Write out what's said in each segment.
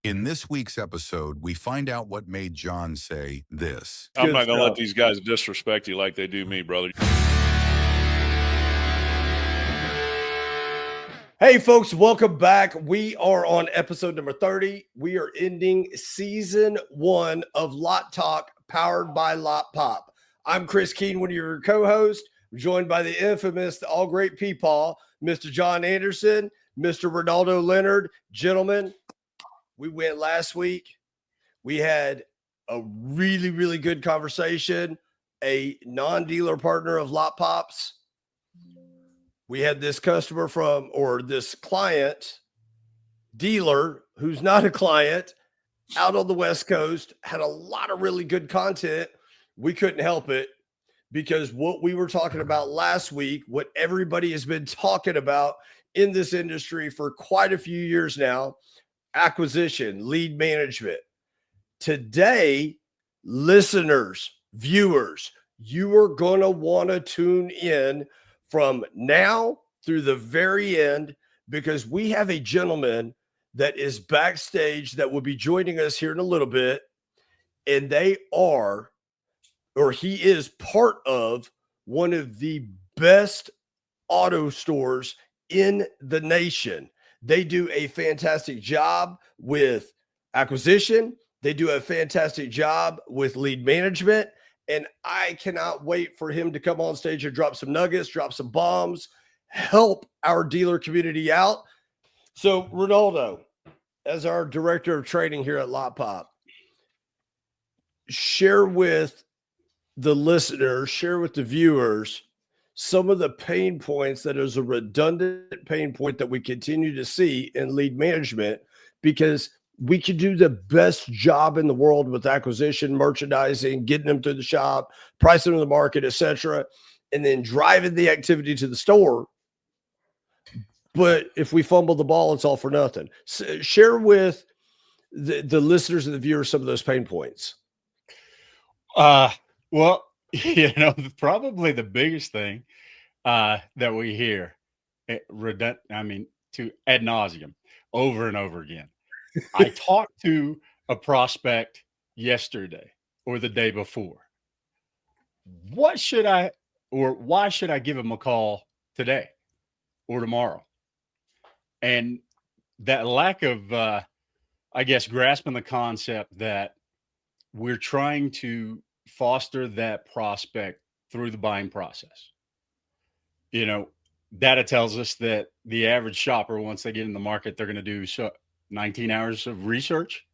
In this week's episode, we find out what made John say this. I'm Good not going to let stuff. these guys disrespect you like they do me, brother. Hey, folks, welcome back. We are on episode number 30. We are ending season 1 of Lot Talk, powered by Lotpop. I'm Chris Keene, one of your co-hosts, joined by the infamous, the all great Peepaw, Mr. John Anderson, Mr. Ronaldo Leonard. Gentlemen, we went last week. We had a really, really good conversation. A non-dealer partner of Lotpop's. We had this customer or this client dealer who's not a client out on the West Coast, had a lot of really good content. We couldn't help it because what we were talking about last week, what everybody has been talking about in this industry for quite a few years now, acquisition, lead management. Today, listeners, viewers, you are going to want to tune in from now through the very end, because we have a gentleman that is backstage that will be joining us here in a little bit. And he is part of one of the best auto stores in the nation. They do a fantastic job with acquisition. They do a fantastic job with lead management. And I cannot wait for him to come on stage and drop some nuggets, drop some bombs, help our dealer community out. So, Ronaldo, as our director of training here at Lotpop, share with the listeners, share with the viewers some of the pain points that is a redundant pain point that we continue to see in lead management, because we can do the best job in the world with acquisition, merchandising, getting them through the shop, pricing them in the market, etc., and then driving the activity to the store. But if we fumble the ball, it's all for nothing. So share with the listeners and the viewers some of those pain points. Well, probably the biggest thing that we hear, to ad nauseum, over and over again. I talked to a prospect yesterday or the day before. Why should I give him a call today or tomorrow? And that lack of, grasping the concept that we're trying to foster that prospect through the buying process. Data tells us that the average shopper, once they get in the market, they're going to do 19 hours of research.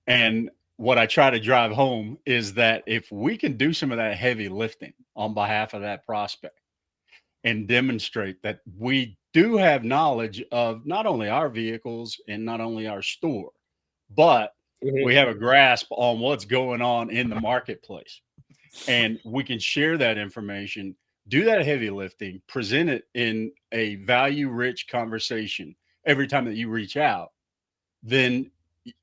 And what I try to drive home is that if we can do some of that heavy lifting on behalf of that prospect and demonstrate that we do have knowledge of not only our vehicles and not only our store, but we have a grasp on what's going on in the marketplace, and we can share that information, do that heavy lifting, present it in a value-rich conversation every time that you reach out, then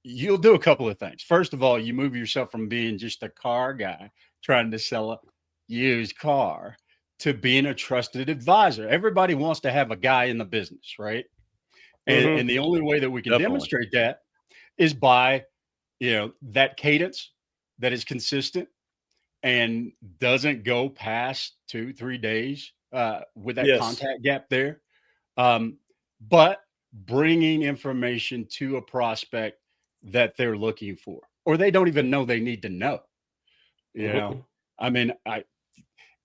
you'll do a couple of things. First of all, you move yourself from being just a car guy trying to sell a used car to being a trusted advisor. Everybody wants to have a guy in the business, right? And the only way that we can demonstrate that is by, that cadence that is consistent and doesn't go past 2-3 days with that contact gap there. But bringing information to a prospect that they're looking for, or they don't even know they need to know.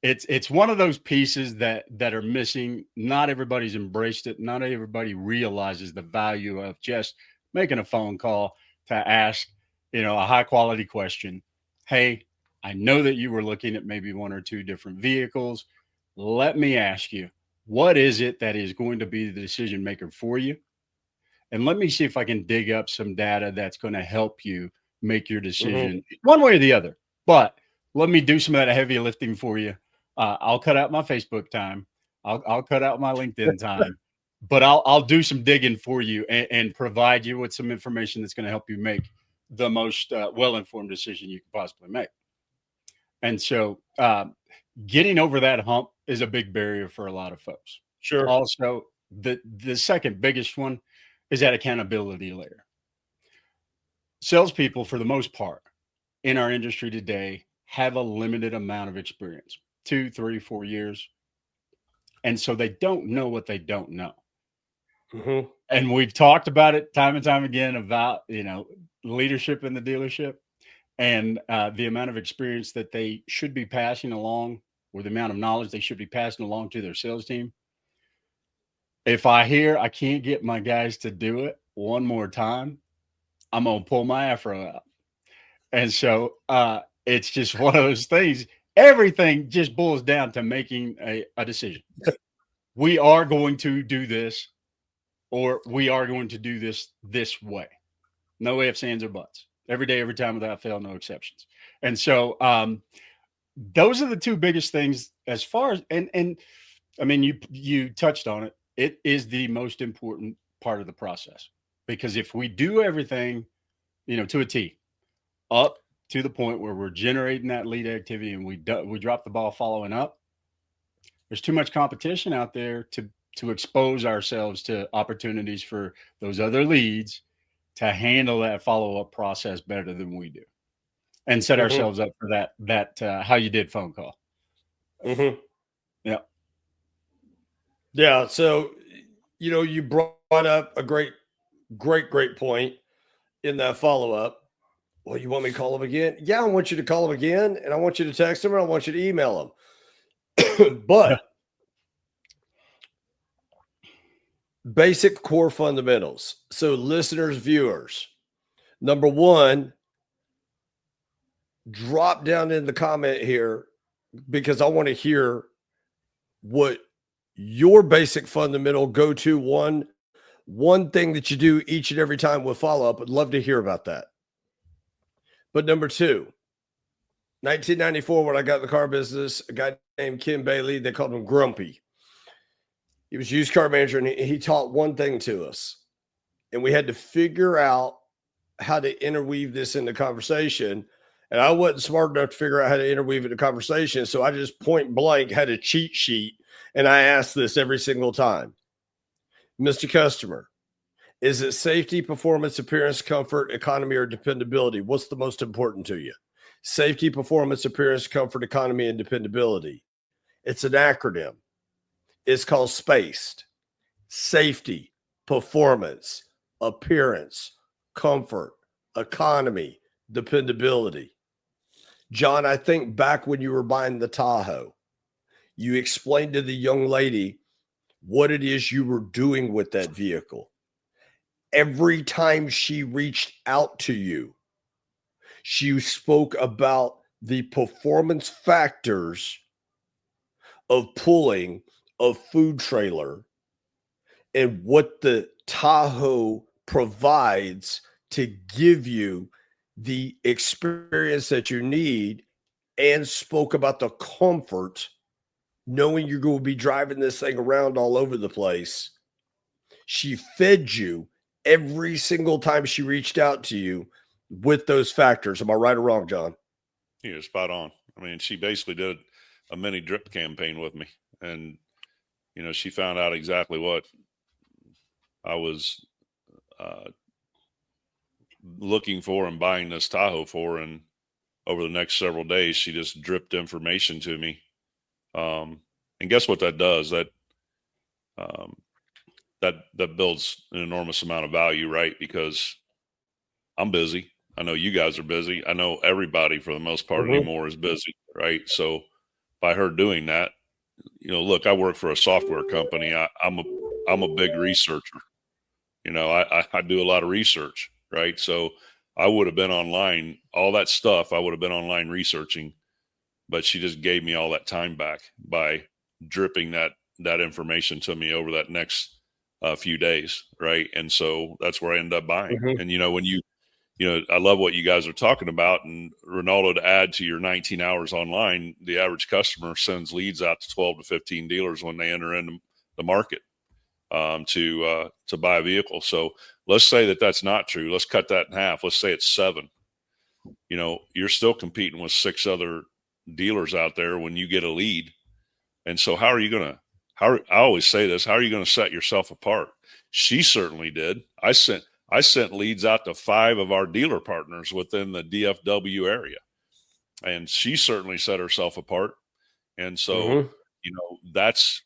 It's one of those pieces that are missing. Not everybody's embraced it. Not everybody realizes the value of just making a phone call to ask, a high quality question. Hey, I know that you were looking at maybe 1 or 2 different vehicles. Let me ask you, what is it that is going to be the decision maker for you? And let me see if I can dig up some data that's going to help you make your decision one way or the other. But let me do some of that heavy lifting for you. I'll cut out my Facebook time. I'll cut out my LinkedIn time, but I'll do some digging for you and provide you with some information that's going to help you make the most well-informed decision you can possibly make. And so getting over that hump is a big barrier for a lot of folks. Sure. Also, the second biggest one is that accountability layer. salespeople, for the most part, in our industry today, have a limited amount of experience, 2, 3, 4 years. And so they don't know what they don't know. Mm-hmm. And we've talked about it time and time again about, leadership in the dealership and the amount of experience that they should be passing along, or the amount of knowledge they should be passing along to their sales team. If I hear I can't get my guys to do it one more time, I'm going to pull my afro out. And so it's just one of those things. Everything just boils down to making a decision. We are going to do this, or we are going to do this way. No ifs, ands, or buts. Every day, every time, without fail, no exceptions. And so those are the two biggest things as far as, and I mean, you touched on it. It is the most important part of the process, because if we do everything, to a T, up to the point where we're generating that lead activity and we drop the ball following up, there's too much competition out there to expose ourselves to opportunities for those other leads to handle that follow-up process better than we do, and set ourselves up for that how you did phone call. Mm-hmm. Yeah. Yeah. So, you brought up a great point in that follow-up. Well, you want me to call them again? Yeah, I want you to call them again, and I want you to text them, and I want you to email them. But basic core fundamentals. So, listeners, viewers, number one, drop down in the comment here, because I want to hear what your basic fundamental go-to one thing that you do each and every time with follow-up. I'd love to hear about that. But number two, 1994, when I got in the car business, a guy named Ken Bailey, they called him Grumpy. He was used car manager, and he taught one thing to us. And we had to figure out how to interweave this in the conversation. And I wasn't smart enough to figure out how to interweave in the conversation. So I just point blank had a cheat sheet. And I asked this every single time. Mr. Customer, is it safety, performance, appearance, comfort, economy, or dependability? What's the most important to you? Safety, performance, appearance, comfort, economy, and dependability. It's an acronym. It's called SPACED. Safety, performance, appearance, comfort, economy, dependability. John, I think back when you were buying the Tahoe, you explained to the young lady what it is you were doing with that vehicle. Every time she reached out to you, she spoke about the performance factors of pulling a food trailer and what the Tahoe provides to give you the experience that you need, and spoke about the comfort, knowing you're going to be driving this thing around all over the place. She fed you every single time she reached out to you with those factors. Am I right or wrong, John? You're spot on. I mean, she basically did a mini drip campaign with me, and she found out exactly what I was looking for and buying this Tahoe for. And over the next several days, she just dripped information to me. And guess what that does? That builds an enormous amount of value, right? Because I'm busy. I know you guys are busy. I know everybody for the most part anymore is busy, right? So by her doing that, look, I work for a software company. I'm a big researcher. I do a lot of research, right? So I would have been online, all that stuff. I would have been online researching, but she just gave me all that time back by dripping that information to me over that next few days, right? And so that's where I ended up buying. And when I love what you guys are talking about. And Ronaldo, to add to your 19 hours online, the average customer sends leads out to 12 to 15 dealers when they enter into the market to buy a vehicle. So let's say that that's not true. Let's cut that in half. Let's say it's 7. You're still competing with 6 other dealers out there when you get a lead. And so I always say this, how are you going to set yourself apart? She certainly did. I I sent leads out to 5 of our dealer partners within the DFW area, and she certainly set herself apart. And so, that's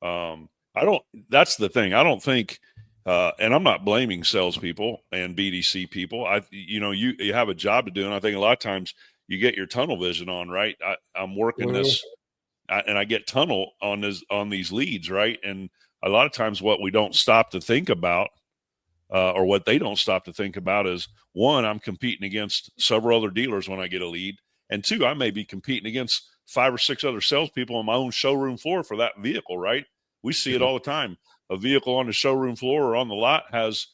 that's the thing. I don't think, and I'm not blaming salespeople and BDC people. You have a job to do, and I think a lot of times you get your tunnel vision on, right? I'm working this, and I get tunnel on these leads, right? And a lot of times, what we don't stop to think about, or what they don't stop to think about, is one, I'm competing against several other dealers when I get a lead, and two, I may be competing against 5 or 6 other salespeople on my own showroom floor for that vehicle, right? We see it all the time. A vehicle on the showroom floor or on the lot has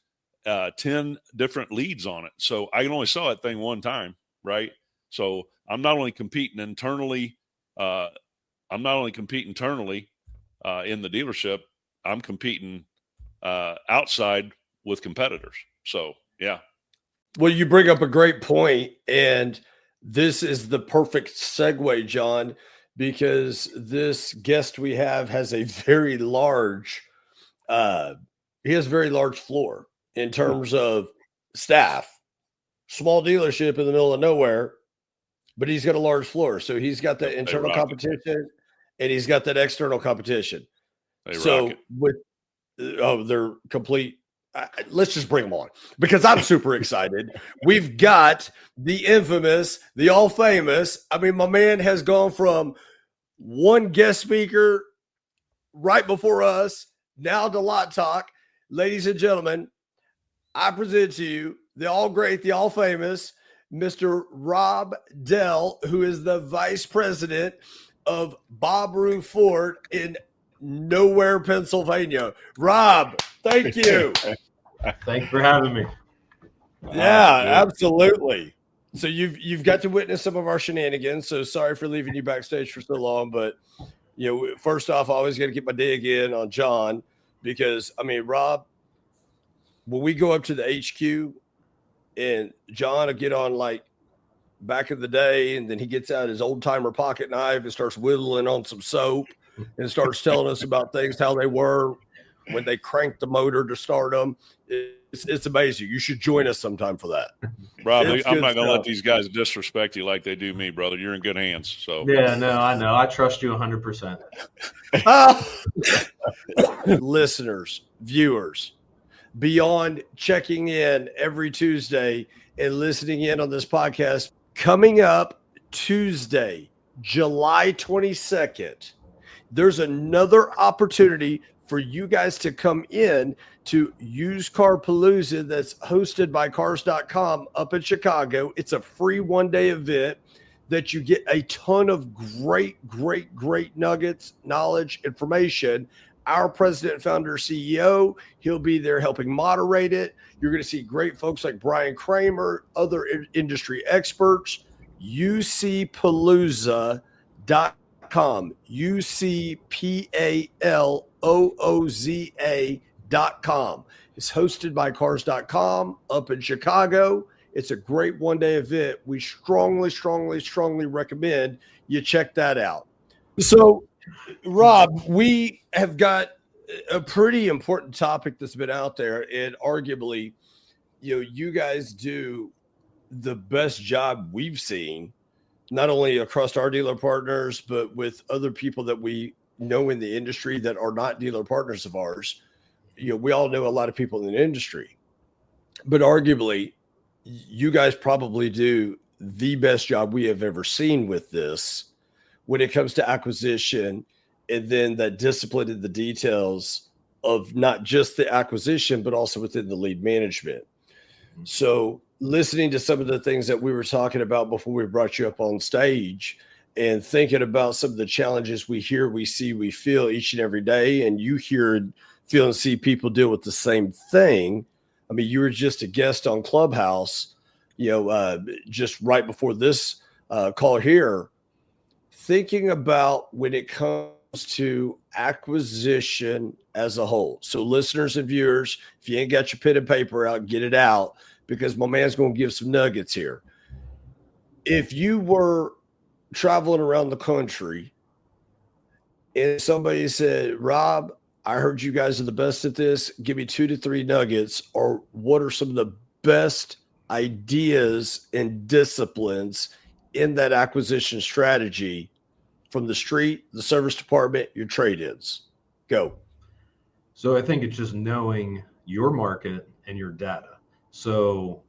10 different leads on it. So I can only sell that thing one time, right? So I'm not only competing internally, in the dealership, I'm competing outside with competitors. So, yeah. Well, you bring up a great point, and this is the perfect segue, John, because this guest we have has a very large, he has very large floor in terms of staff. Small dealership in the middle of nowhere, but he's got a large floor. So he's got the internal competition and he's got that external competition. So they're complete. Let's just bring them on because I'm super excited. We've got the infamous, the all famous. I mean, my man has gone from one guest speaker right before us now to Lot Talk. Ladies and gentlemen, I present to you the all great, the all famous Mr. Rob Dell, who is the vice president of Bob Ruth Ford in Nowhere, Pennsylvania. Rob, thank you. Thanks for having me. Yeah, absolutely. So you've got to witness some of our shenanigans. So sorry for leaving you backstage for so long, but first off, I always got to get my dig in on John because I mean, Rob, when we go up to the HQ and John will get on like back in the day, and then he gets out his old timer pocket knife and starts whittling on some soap and starts telling us about things, how they were when they cranked the motor to start them. It's amazing. You should join us sometime for that. Rob, I'm not going to let these guys disrespect you like they do me, brother. You're in good hands. So yeah, no, I know. I trust you 100%. Listeners, viewers, beyond checking in every Tuesday and listening in on this podcast, coming up Tuesday, July 22nd, there's another opportunity for you guys to come in to Used Car Palooza that's hosted by Cars.com up in Chicago. It's a free one-day event that you get a ton of great nuggets, knowledge, information. Our president, founder, CEO, he'll be there helping moderate it. You're going to see great folks like Brian Kramer, other industry experts. UCPalooza.com. UCPalooza.com. It's hosted by Cars.com up in Chicago. It's a great one-day event. We strongly recommend you check that out. So, Rob, we have got a pretty important topic that's been out there, and arguably, you guys do the best job we've seen, not only across our dealer partners, but with other people that we know in the industry that are not dealer partners of ours. We all know a lot of people in the industry, but arguably, you guys probably do the best job we have ever seen with this when it comes to acquisition, and then that discipline in the details of not just the acquisition, but also within the lead management. So listening to some of the things that we were talking about before we brought you up on stage and thinking about some of the challenges we hear, we see, we feel each and every day, and you hear, feel, and see people deal with the same thing. I mean, you were just a guest on Clubhouse, just right before this call here, thinking about when it comes to acquisition as a whole. So listeners and viewers, if you ain't got your pen and paper out, get it out, because my man's going to give some nuggets here. If you were traveling around the country and somebody said, Rob, I heard you guys are the best at this. Give me 2 to 3 nuggets, or what are some of the best ideas and disciplines in that acquisition strategy from the street, the service department, your trade-ins? Go. So I think it's just knowing your market and your data. So,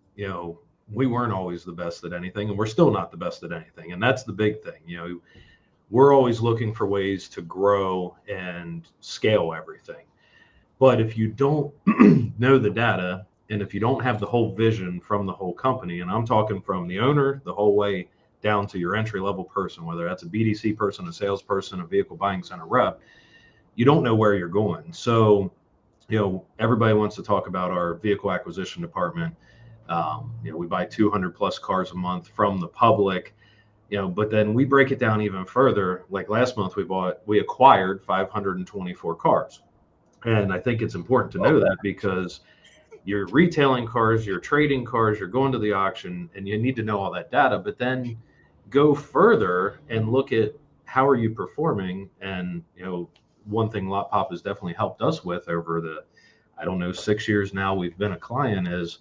we weren't always the best at anything, and we're still not the best at anything. And that's the big thing. We're always looking for ways to grow and scale everything. But if you don't know the data, and if you don't have the whole vision from the whole company, and I'm talking from the owner the whole way down to your entry level person, whether that's a BDC person, a salesperson, a vehicle buying center rep, you don't know where you're going. So, everybody wants to talk about our vehicle acquisition department. We buy 200 plus cars a month from the public, but then we break it down even further. Like last month, we acquired 524 cars. And I think it's important to know that, because you're retailing cars, you're trading cars, you're going to the auction, and you need to know all that data, but then go further and look at how are you performing. And, one thing Lotpop has definitely helped us with over the, 6 years now we've been a client is,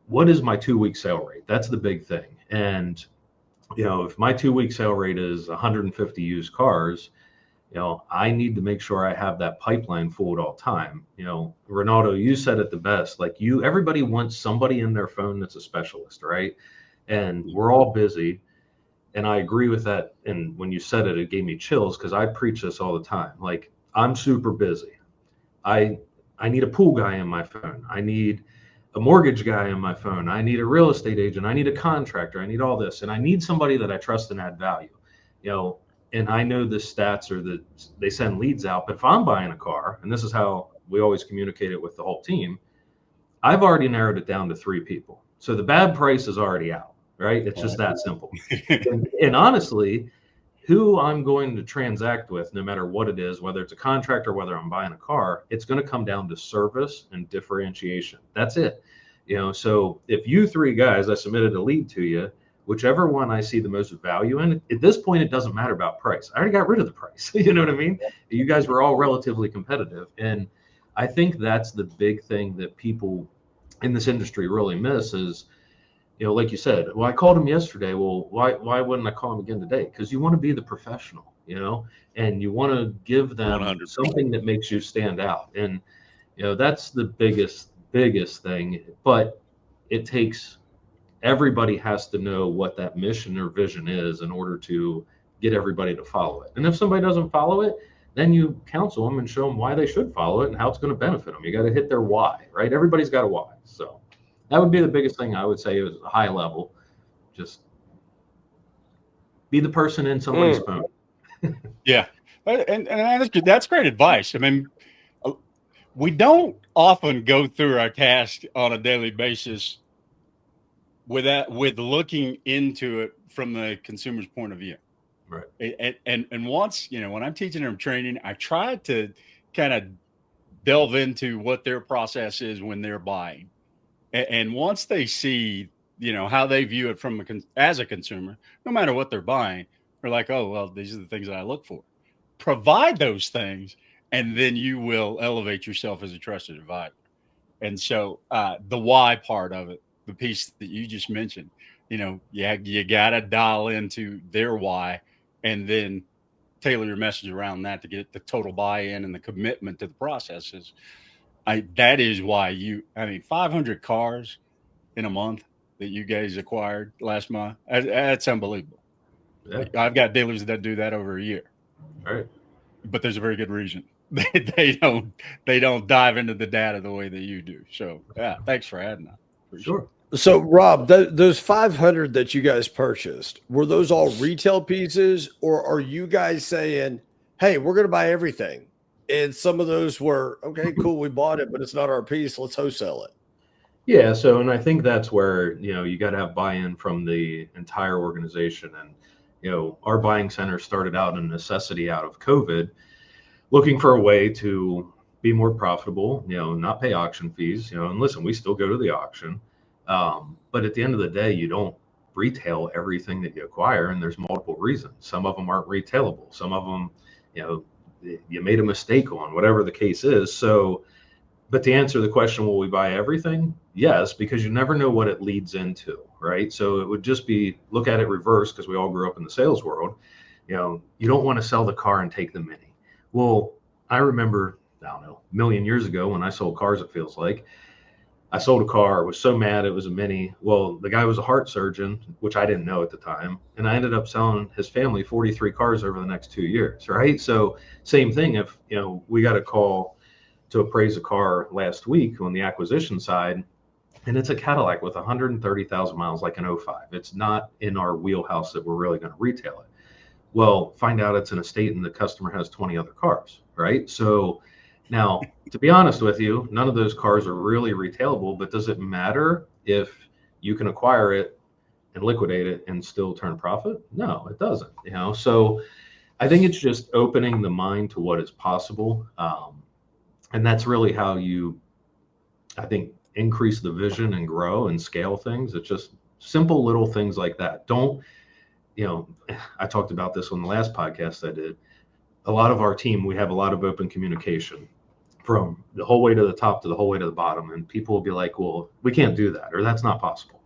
what is my 2-week sale rate? That's the big thing. And, if my 2-week sale rate is 150 used cars, I need to make sure I have that pipeline full at all time. Ronaldo, you said it the best. Like everybody wants somebody in their phone that's a specialist, right? And we're all busy. And I agree with that. And when you said it, it gave me chills, because I preach this all the time. Like, I'm super busy. I need a pool guy in my phone. I need a mortgage guy in my phone. I need a real estate agent. I need a contractor. I need all this. And I need somebody that I trust and add value. And I know the stats are that they send leads out. But if I'm buying a car, and this is how we always communicate it with the whole team, I've already narrowed it down to 3 people. So the bad price is already out. Right? It's just that simple. And honestly, who I'm going to transact with, no matter what it is, whether it's a contractor, whether I'm buying a car, it's going to come down to service and differentiation. That's it. So if you 3 guys, I submitted a lead to you, whichever one I see the most value in, at this point, it doesn't matter about price. I already got rid of the price. You know what I mean? You guys were all relatively competitive. And I think that's the big thing that people in this industry really miss is, like you said, well, I called him yesterday. Well, why wouldn't I call him again today? Because you want to be the professional, and you want to give them 100%. something that makes you stand out. And, that's the biggest thing. But it takes, everybody has to know what that mission or vision is in order to get everybody to follow it. And if somebody doesn't follow it, then you counsel them and show them why they should follow it and how it's going to benefit them. You got to hit their why, right? Everybody's got a why. So that would be the biggest thing I would say is a high level. Just be the person in somebody's phone. Yeah. And that's great advice. I mean, we don't often go through our task on a daily basis with looking into it from the consumer's point of view. Right. And once, when I'm teaching them training, I try to kind of delve into what their process is when they're buying. And once they see, how they view it as a consumer, no matter what they're buying, they're like, oh, well, these are the things that I look for. Provide those things, and then you will elevate yourself as a trusted advisor. And so the why part of it, the piece that you just mentioned, you got to dial into their why and then tailor your message around that to get the total buy-in and the commitment to the processes. That is why 500 cars in a month that you guys acquired last month. That's unbelievable. Yeah. I've got dealers that do that over a year. All right. But there's a very good reason. They don't dive into the data the way that you do. So yeah, thanks for adding that. Sure. So Rob, those 500 that you guys purchased, were those all retail pieces, or are you guys saying, hey, we're going to buy everything? And some of those were, okay, cool, we bought it, but it's not our piece. Let's wholesale it. Yeah. So, and I think that's where, you got to have buy-in from the entire organization. And, our buying center started out in necessity out of COVID, looking for a way to be more profitable, not pay auction fees, and listen, we still go to the auction. But at the end of the day, you don't retail everything that you acquire. And there's multiple reasons. Some of them aren't retailable. Some of them, you made a mistake on, whatever the case is. So, but to answer the question, will we buy everything? Yes, because you never know what it leads into, right? So it would just be, look at it reverse, because we all grew up in the sales world. You don't want to sell the car and take the Mini. Well, I remember, I don't know, a million years ago when I sold cars, it feels like, I sold a car, was so mad it was a Mini. Well, the guy was a heart surgeon, which I didn't know at the time. And I ended up selling his family 43 cars over the next 2 years, right? So same thing, if, we got a call to appraise a car last week on the acquisition side, and it's a Cadillac with 130,000 miles, like an '05. It's not in our wheelhouse that we're really going to retail it. Well, find out it's an estate and the customer has 20 other cars, right? So now, to be honest with you, none of those cars are really retailable, but does it matter if you can acquire it and liquidate it and still turn profit? No, it doesn't. So I think it's just opening the mind to what is possible. And that's really how you, I think, increase the vision and grow and scale things. It's just simple little things like that. Don't, I talked about this on the last podcast I did. A lot of our team, we have a lot of open communication from the whole way to the top to the whole way to the bottom. And people will be like, well, we can't do that, or that's not possible.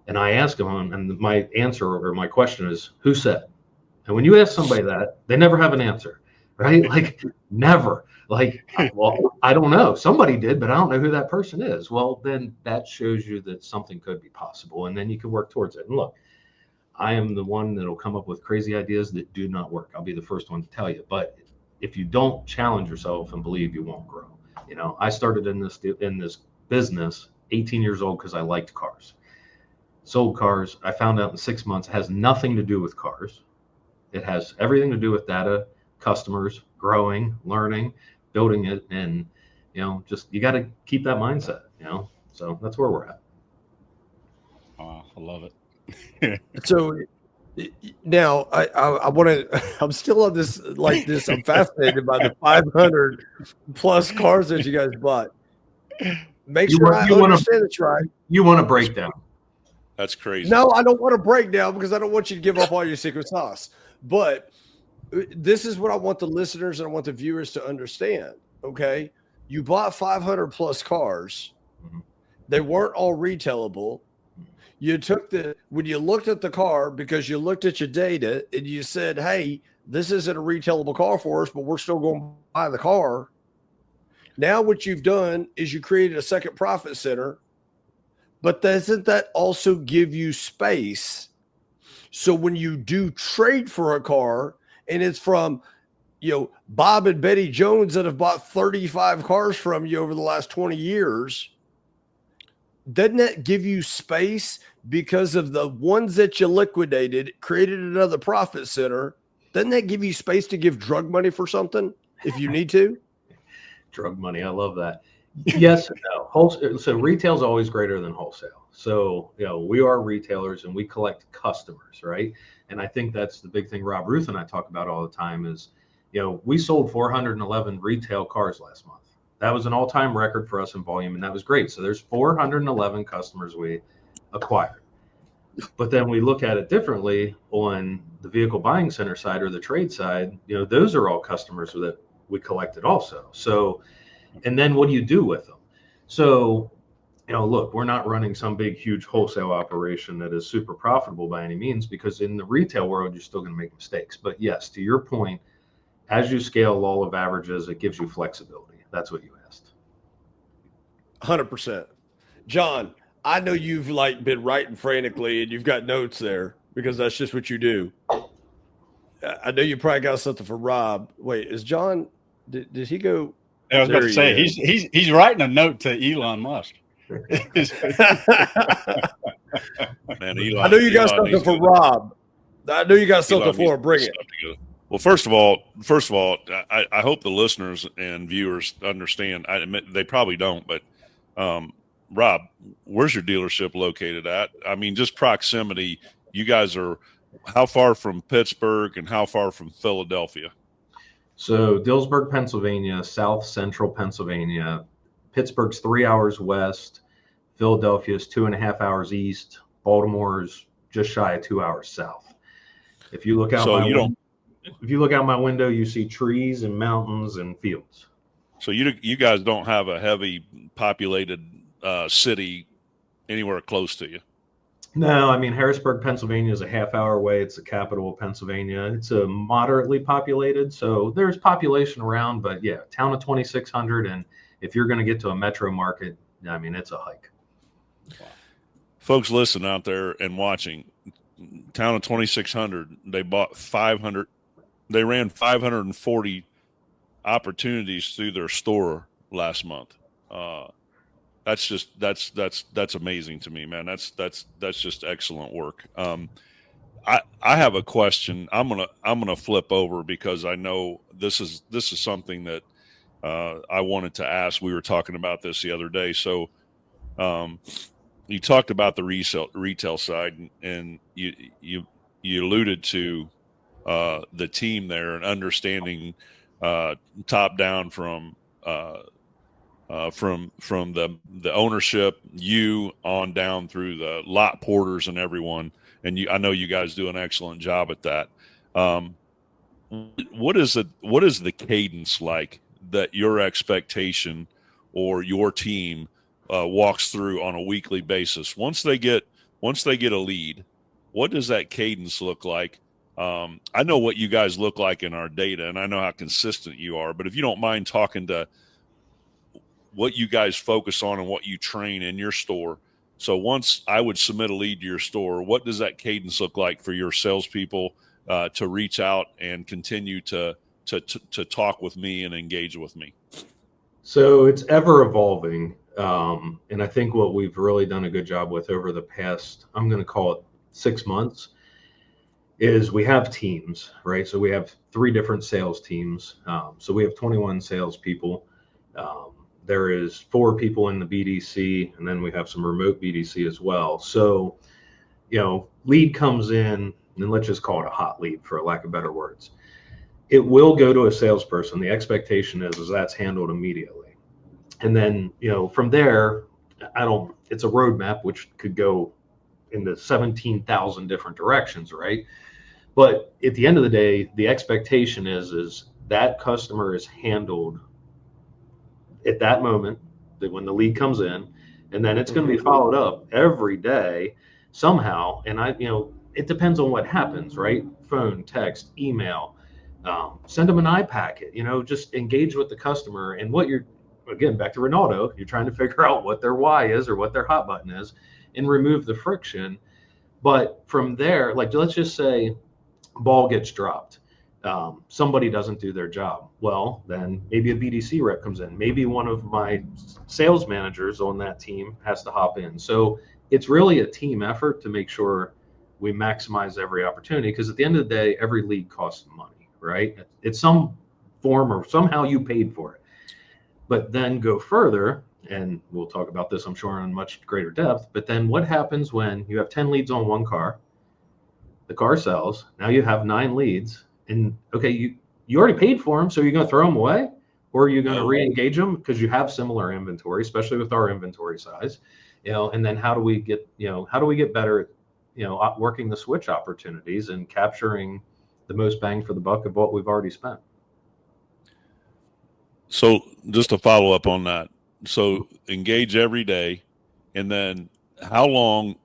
And I ask them, and my answer or my question is, who said? And when you ask somebody that, they never have an answer, right? Like, never. Like, well, I don't know. Somebody did, but I don't know who that person is. Well, then that shows you that something could be possible, and then you can work towards it. And look, I am the one that'll come up with crazy ideas that do not work. I'll be the first one to tell you. But if you don't challenge yourself and believe, you won't grow. I started in this business 18 years old because I liked cars. Sold cars. I found out in 6 months it has nothing to do with cars. It has everything to do with data, customers, growing, learning, building it, and just you got to keep that mindset. So that's where we're at. Oh, I love it. So now I want to. I'm still on this like this. I'm fascinated by the 500 plus cars that you guys bought. Make sure I understand it's right. You want to break down. That's crazy. No, I don't want to break down because I don't want you to give up all your secret sauce. But this is what I want the listeners and I want the viewers to understand. Okay, you bought 500 plus cars. Mm-hmm. They weren't all retailable. You took when you looked at the car because you looked at your data and you said, hey, this isn't a retailable car for us, but we're still going to buy the car. Now what you've done is you created a second profit center, but doesn't that also give you space? So when you do trade for a car and it's from, Bob and Betty Jones that have bought 35 cars from you over the last 20 years, doesn't that give you space because of the ones that you liquidated, created another profit center? Doesn't that give you space to give drug money for something if you need to? Drug money. I love that. Yes and no. So retail is always greater than wholesale. So, we are retailers and we collect customers, right? And I think that's the big thing Rob Ruth and I talk about all the time is, we sold 411 retail cars last month. That was an all-time record for us in volume, and that was great. So there's 411 customers we acquired. But then we look at it differently on the vehicle buying center side or the trade side. Those are all customers that we collected also. So, and then what do you do with them? So, look, we're not running some big, huge wholesale operation that is super profitable by any means, because in the retail world, you're still going to make mistakes. But yes, to your point, as you scale law of averages, it gives you flexibility. That's what you asked. 100%. John, I know you've been writing frantically and you've got notes there because that's just what you do. I know you probably got something for Rob. Wait, is John, did he go? I was about to say, he's writing a note to Elon Musk. Man, Elon, I know you got something for Rob. I know you got something for him. Bring it. Well, first of all, I hope the listeners and viewers understand. I admit they probably don't, but Rob, where's your dealership located at? I mean, just proximity. You guys are how far from Pittsburgh and how far from Philadelphia? So Dillsburg, Pennsylvania, South Central Pennsylvania. Pittsburgh's 3 hours west. Philadelphia is 2.5 hours east. Baltimore's just shy of 2 hours south. If you look out, so if you look out my window, you see trees and mountains and fields. So you guys don't have a heavy populated city anywhere close to you? No, I mean, Harrisburg, Pennsylvania is a half-hour away. It's the capital of Pennsylvania. It's a moderately populated, so there's population around, but yeah, town of 2,600. And if you're going to get to a metro market, I mean, it's a hike. Folks, listen out there and watching. Town of 2,600. They bought 500. They ran 540 opportunities through their store last month. That's amazing to me, man. That's just excellent work. I have a question. I'm gonna flip over because I know this is something that I wanted to ask. We were talking about this the other day. So you talked about the retail side, and you alluded to the team there and understanding top down from the ownership, you on down through the lot porters and everyone. And I know you guys do an excellent job at that. What is the cadence like that your expectation or your team walks through on a weekly basis? Once they get a lead, what does that cadence look like? I know what you guys look like in our data, and I know how consistent you are, but if you don't mind talking to what you guys focus on and what you train in your store. So once I would submit a lead to your store, what does that cadence look like for your salespeople to reach out and continue to talk with me and engage with me? So it's ever evolving. And I think what we've really done a good job with over the past, I'm going to call it 6 months, is we have teams, right? So we have 3 different sales teams. So we have 21 salespeople. There is 4 people in the BDC, and then we have some remote BDC as well. So, lead comes in, and let's just call it a hot lead for lack of better words. It will go to a salesperson. The expectation is that's handled immediately. And then, from there, it's a roadmap, which could go into 17,000 different directions, right? But at the end of the day, the expectation is that customer is handled at that moment, that when the lead comes in, and then it's going to be followed up every day somehow. And it depends on what happens, right? Phone, text, email, send them an iPacket, just engage with the customer. And again, back to Ronaldo, you're trying to figure out what their why is or what their hot button is and remove the friction. But from there, like, let's just say ball gets dropped. Somebody doesn't do their job. Well, then maybe a BDC rep comes in. Maybe one of my sales managers on that team has to hop in. So it's really a team effort to make sure we maximize every opportunity, because at the end of the day, every lead costs money, right? It's some form or somehow you paid for it. But then go further, and we'll talk about this, I'm sure, in much greater depth. But then what happens when you have 10 leads on one car? The car sells. Now you have 9 leads. And okay, you already paid for them, so you're going to throw them away, or are you going to re-engage them because you have similar inventory, especially with our inventory size, and then how do we get better at, working the switch opportunities and capturing the most bang for the buck of what we've already spent. So just to follow up on that, so engage every day, and then how long?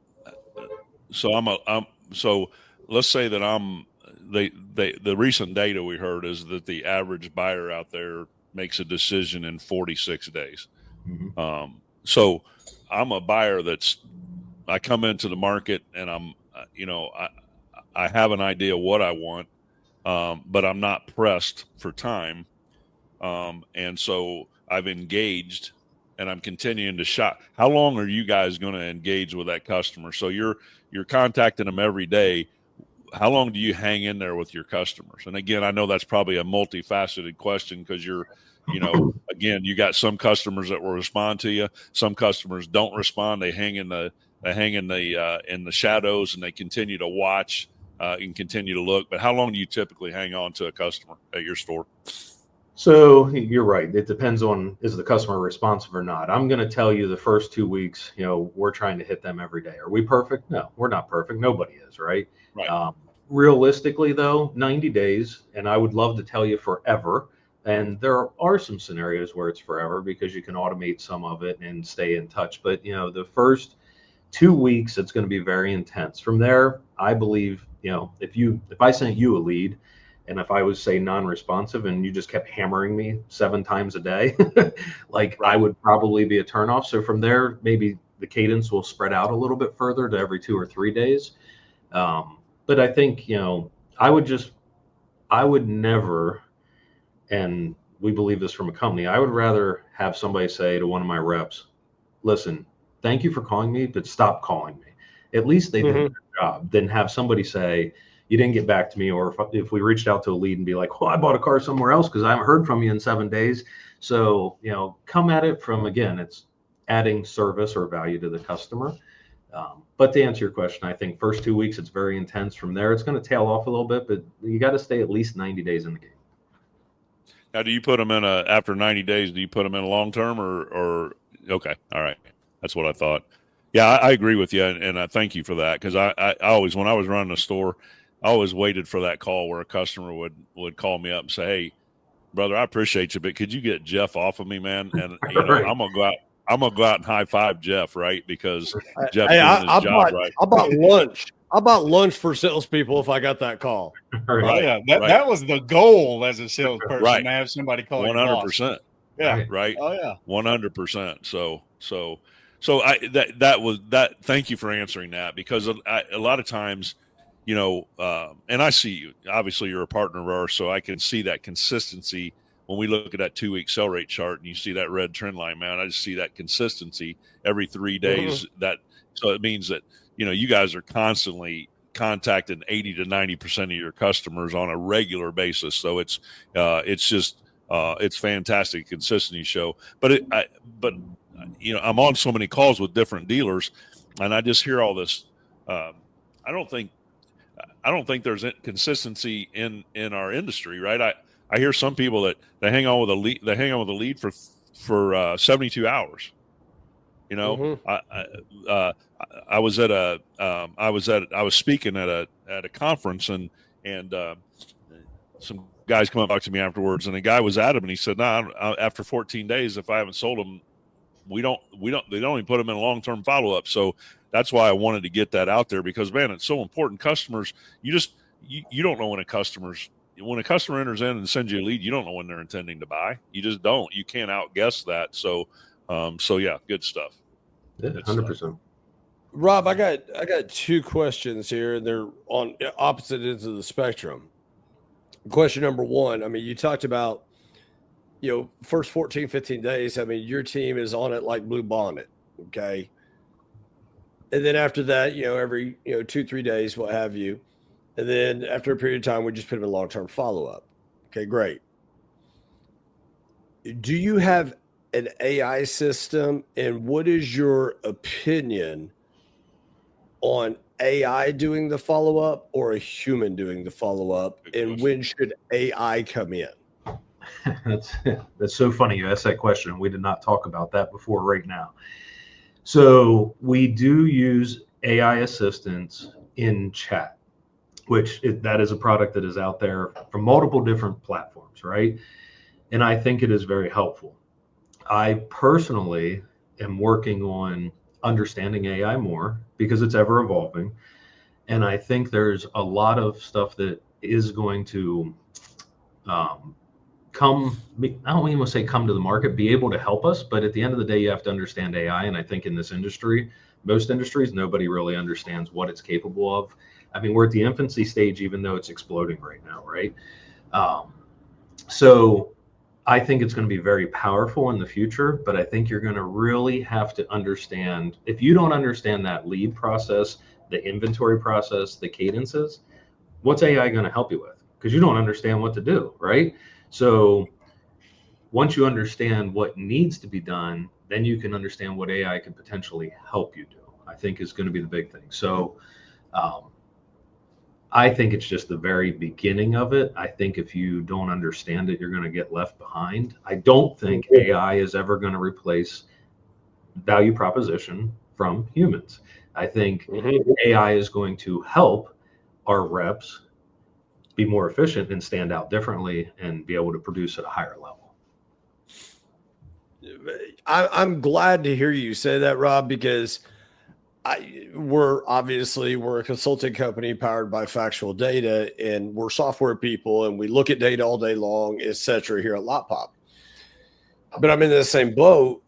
So let's say that the recent data we heard is that the average buyer out there makes a decision in 46 days. Mm-hmm. So I'm a buyer I come into the market and I have an idea what I want, but I'm not pressed for time. And so I've engaged and I'm continuing to shop. How long are you guys going to engage with that customer? So you're contacting them every day. How long do you hang in there with your customers? And again, I know that's probably a multifaceted question, because again, you got some customers that will respond to you. Some customers don't respond. They hang in the shadows, and they continue to watch and continue to look. But how long do you typically hang on to a customer at your store? So you're right. It depends on, is the customer responsive or not. I'm going to tell you the first 2 weeks, we're trying to hit them every day. Are we perfect? No, we're not perfect. Nobody is, right? Right. realistically though, 90 days, and I would love to tell you forever. And there are some scenarios where it's forever because you can automate some of it and stay in touch. But the first 2 weeks, it's going to be very intense. From there, I believe, if I sent you a lead and if I was say non-responsive and you just kept hammering me 7 times a day, like I would probably be a turnoff. So from there, maybe the cadence will spread out a little bit further to every 2 or 3 days. But I think, I would never, and we believe this from a company, I would rather have somebody say to one of my reps, listen, thank you for calling me, but stop calling me. At least they did their job. Than have somebody say, you didn't get back to me, or if we reached out to a lead and be like, well, I bought a car somewhere else because I haven't heard from you in 7 days. So, come at it from, again, it's adding service or value to the customer. But to answer your question, I think first 2 weeks, it's very intense. From there, it's going to tail off a little bit, but you got to stay at least 90 days in the game. Now, do you put them in after 90 days, do you put them in a long-term or okay. All right. That's what I thought. Yeah, I agree with you. And I thank you for that. Cause I always, when I was running a store, I always waited for that call where a customer would call me up and say, hey, brother, I appreciate you, but could you get Jeff off of me, man? And Right. I'm gonna go out and high five Jeff, right? Because Jeff's doing his job right. I bought lunch. I bought lunch for salespeople if I got that call. Right. Oh, yeah, that was the goal as a salesperson, Right. to have somebody call 100%. Yeah. Right. Oh yeah. 100%. So that thank you for answering that, because a lot of times, and I see you, obviously you're a partner of ours, so I can see that consistency when we look at that 2-week sell rate chart and you see that red trend line, man. I just see that consistency every 3 days. So it means that, you guys are constantly contacting 80 to 90% of your customers on a regular basis. So it's just, it's fantastic consistency show, but I'm on so many calls with different dealers and I just hear all this. I don't think there's consistency in our industry, right? I hear some people that they hang on with a lead for 72 hours. I was speaking at a conference and some guys come up and talk to me afterwards, and the guy was adamant. He said, "No, after 14 days, if I haven't sold them, they don't even put them in a long-term follow-up." So that's why I wanted to get that out there, because man, it's so important. Customers, you don't know when a customer enters in and sends you a lead, you don't know when they're intending to buy. You just don't. You can't outguess that. So yeah, good stuff. Yeah, 100%. Rob, I got 2 questions here, and they're on opposite ends of the spectrum. Question number 1, I mean, you talked about, first 14, 15 days. I mean, your team is on it like Blue Bonnet. Okay. And then after that, every, 2-3 days, what have you. And then after a period of time, we just put them in long-term follow-up. Okay, great. Do you have an AI system, and what is your opinion on AI doing the follow-up or a human doing the follow-up, and when should AI come in? That's so funny you asked that question. We did not talk about that before right now. So we do use AI assistants in chat, that is a product that is out there from multiple different platforms, right? And I think it is very helpful. I personally am working on understanding AI more because it's ever evolving. And I think there's a lot of stuff that is going to I don't even want to say come to the market, be able to help us. But at the end of the day, you have to understand AI. And I think in this industry, most industries, nobody really understands what it's capable of. I mean, we're at the infancy stage, even though it's exploding right now, right? So I think it's going to be very powerful in the future, but I think you're going to really have to understand, if you don't understand that lead process, the inventory process, the cadences, what's AI going to help you with? Because you don't understand what to do, right? So once you understand what needs to be done, then you can understand what AI can potentially help you do, I think is going to be the big thing. So I think it's just the very beginning of it. I think if you don't understand it, you're going to get left behind. I don't think AI is ever going to replace value proposition from humans. I think AI is going to help our reps be more efficient and stand out differently and be able to produce at a higher level. I'm glad to hear you say that, Rob, because we're a consulting company powered by factual data, and we're software people, and we look at data all day long, et cetera, here at Lotpop. But I'm in the same boat,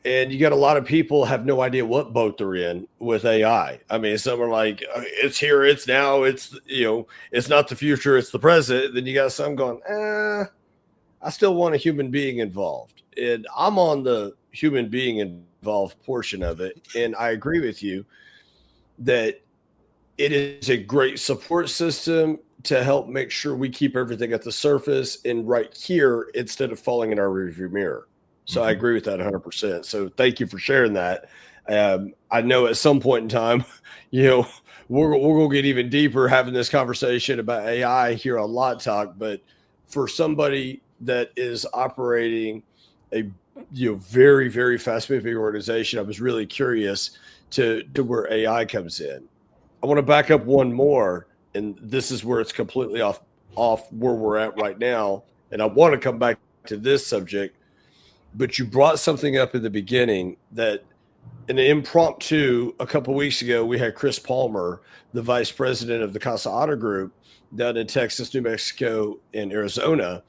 and you got a lot of people have no idea what boat they're in with AI. I mean, some are like, it's here, it's now, it's, it's not the future, it's the present. Then you got some going, I still want a human being involved. And I'm on the human being involved portion of it. And I agree with you that it is a great support system to help make sure we keep everything at the surface and right here instead of falling in our rearview mirror. So I agree with that 100%. So thank you for sharing that. I know at some point in time, we're going to get even deeper having this conversation about AI here on Lot Talk. But for somebody that is operating a very, very fast moving organization, I was really curious to where AI comes in. I want to back up one more, and this is where it's completely off where we're at right now. And I want to come back to this subject, but you brought something up in the beginning that in an impromptu a couple of weeks ago, we had Chris Palmer, the vice president of the Casa Auto Group down in Texas, New Mexico, and Arizona.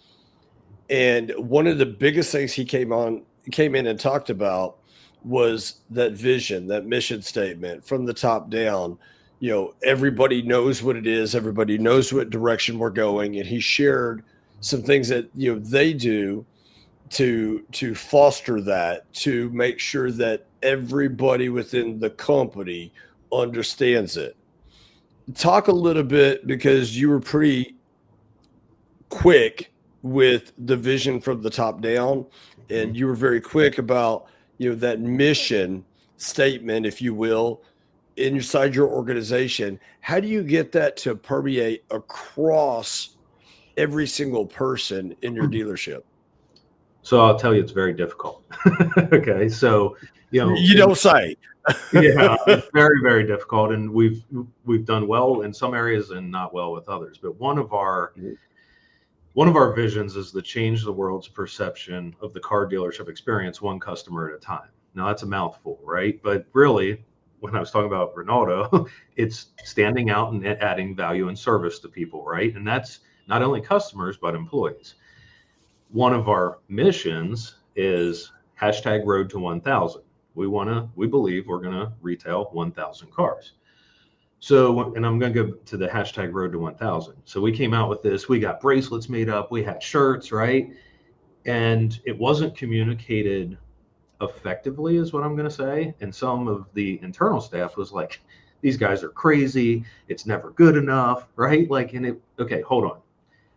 And one of the biggest things he came in and talked about was that vision, that mission statement from the top down. Everybody knows what it is. Everybody knows what direction we're going. And he shared some things that, they do to foster that, to make sure that everybody within the company understands it. Talk a little bit, because you were pretty quick with the vision from the top down, and you were very quick about that mission statement, if you will, inside your organization. How do you get that to permeate across every single person in your dealership? So I'll tell you, it's very difficult. Okay, so you don't say. Yeah, it's very, very difficult, and we've done well in some areas and not well with others. But one of our visions is to change the world's perception of the car dealership experience one customer at a time. Now that's a mouthful, right? But really, when I was talking about Ronaldo, it's standing out and adding value and service to people, right? And that's not only customers, but employees. One of our missions is #Road to 1,000. We believe we're going to retail 1,000 cars. So, and I'm going to go to the #Road to 1,000. So we came out with this, we got bracelets made up, we had shirts, right? And it wasn't communicated effectively, is what I'm going to say. And some of the internal staff was like, these guys are crazy. It's never good enough, right? Okay, hold on.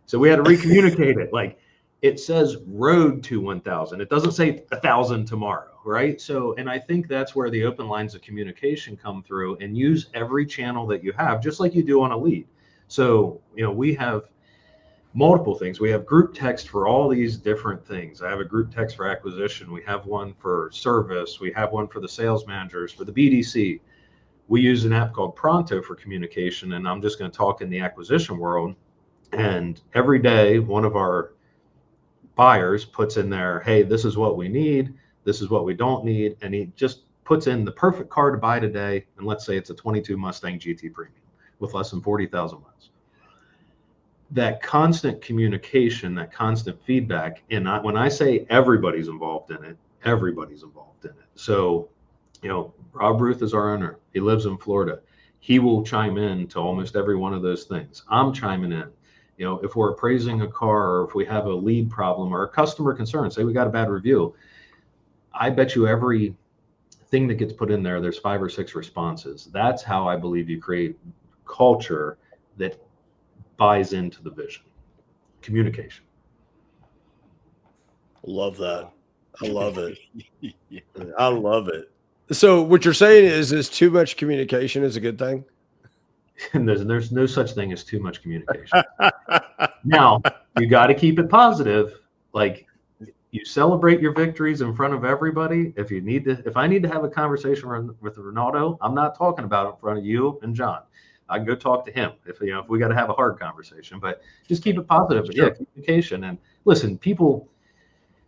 So we had to recommunicate it. Like, it says road to 1,000. It doesn't say 1,000 tomorrow, right? So, and I think that's where the open lines of communication come through, and use every channel that you have, just like you do on a lead. So, we have multiple things. We have group text for all these different things. I have a group text for acquisition. We have one for service. We have one for the sales managers, for the BDC. We use an app called Pronto for communication, and I'm just going to talk in the acquisition world. And every day, one of our buyers puts in there, hey, this is what we need, this is what we don't need, and he just puts in the perfect car to buy today. And let's say it's a 22 Mustang GT Premium with less than 40,000 miles. That constant communication, that constant feedback, and when I say everybody's involved in it, everybody's involved in it. So, Rob Ruth is our owner. He lives in Florida. He will chime in to almost every one of those things. I'm chiming in. If we're appraising a car, or if we have a lead problem or a customer concern, say we got a bad review, I bet you every thing that gets put in there, there's 5 or 6 responses. That's how I believe you create culture that buys into the vision. Communication. Love that. I love it. I love it. So what you're saying is too much communication is a good thing? And there's no such thing as too much communication. Now, you got to keep it positive. Like, you celebrate your victories in front of everybody. If I need to have a conversation with Ronaldo, I'm not talking about it in front of you and John. I can go talk to him if we got to have a hard conversation, but just keep it positive. But yeah, communication. And listen,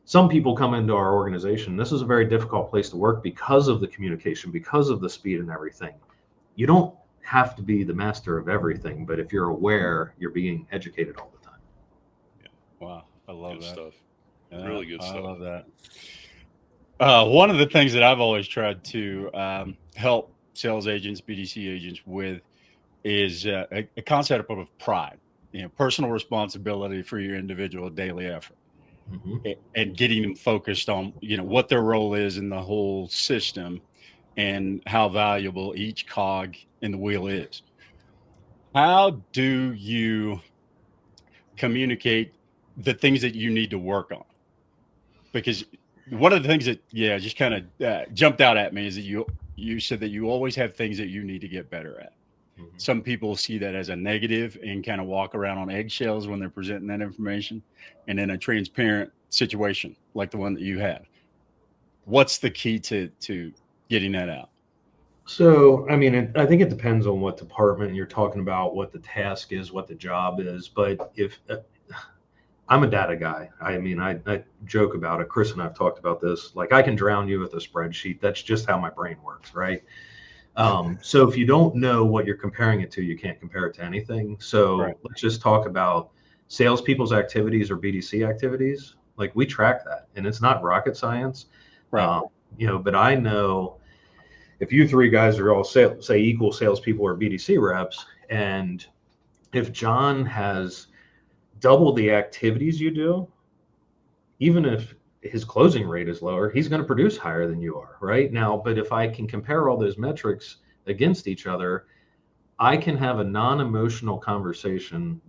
some people come into our organization. This is a very difficult place to work because of the communication, because of the speed and everything. You don't have to be the master of everything, but if you're aware, you're being educated all the time. Yeah. Wow. I love that Stuff. Really good stuff. I love that. One of the things that I've always tried to help sales agents, BDC agents with is a concept of pride, personal responsibility for your individual daily effort, and getting them focused on, what their role is in the whole system and how valuable each cog in the wheel is. How do you communicate the things that you need to work on? Because one of the things that just kind of jumped out at me is that you said that you always have things that you need to get better at. Some people see that as a negative and kind of walk around on eggshells when they're presenting that information. And in a transparent situation like the one that you have, what's the key to getting that out? So, I mean, I think it depends on what department you're talking about, what the task is, what the job is. But if I'm a data guy, I mean, I joke about it. Chris and I've talked about this. Like, I can drown you with a spreadsheet. That's just how my brain works, right? So if you don't know what you're comparing it to, you can't compare it to anything. So let's just talk about salespeople's activities or BDC activities. Like, we track that, and it's not rocket science, but I know if you three guys are all say equal salespeople or BDC reps, and if John has double the activities you do, even if his closing rate is lower, he's going to produce higher than you are right now. But if I can compare all those metrics against each other, I can have a non-emotional conversation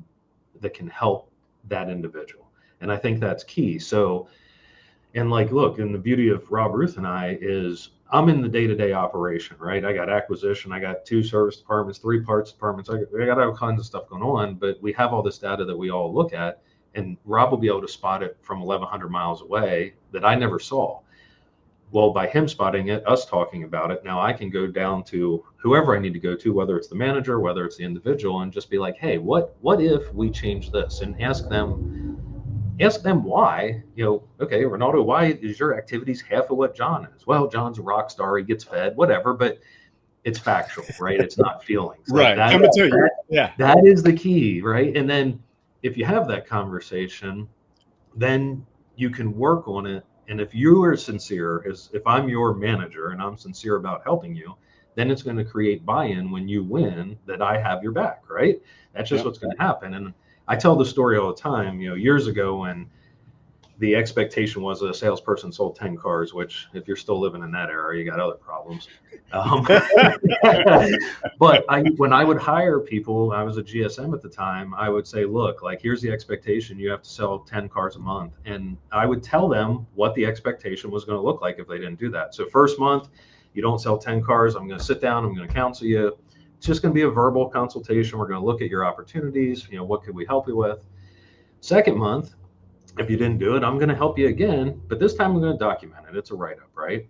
that can help that individual. And I think that's key. So, and like, look, and the beauty of Rob Ruth and I is I'm in the day-to-day operation, right? I got acquisition, I got 2 service departments, 3 parts departments. I got all kinds of stuff going on, but we have all this data that we all look at, and Rob will be able to spot it from 1,100 miles away that I never saw. Well, by him spotting it, us talking about it, now I can go down to whoever I need to go to, whether it's the manager, whether it's the individual, and just be like, hey, what if we change this? And ask them why. Okay, Ronaldo, why is your activities half of what John is? Well, John's a rock star, he gets fed, whatever, but it's factual, right? It's not feelings. Right. Like that is the key, right? And then if you have that conversation, then you can work on it. And if you are sincere, if I'm your manager and I'm sincere about helping you, then it's going to create buy-in when you win, that I have your back, right? That's just what's going to happen. And I tell the story all the time, years ago when the expectation was a salesperson sold 10 cars, which if you're still living in that era, you got other problems. But when I would hire people, I was a GSM at the time, I would say, look, like, here's the expectation. You have to sell 10 cars a month. And I would tell them what the expectation was going to look like if they didn't do that. So first month, you don't sell 10 cars. I'm going to sit down. I'm going to counsel you. It's just going to be a verbal consultation. We're going to look at your opportunities. What could we help you with? Second month, if you didn't do it, I'm going to help you again, but this time I'm going to document it. It's a write-up, right?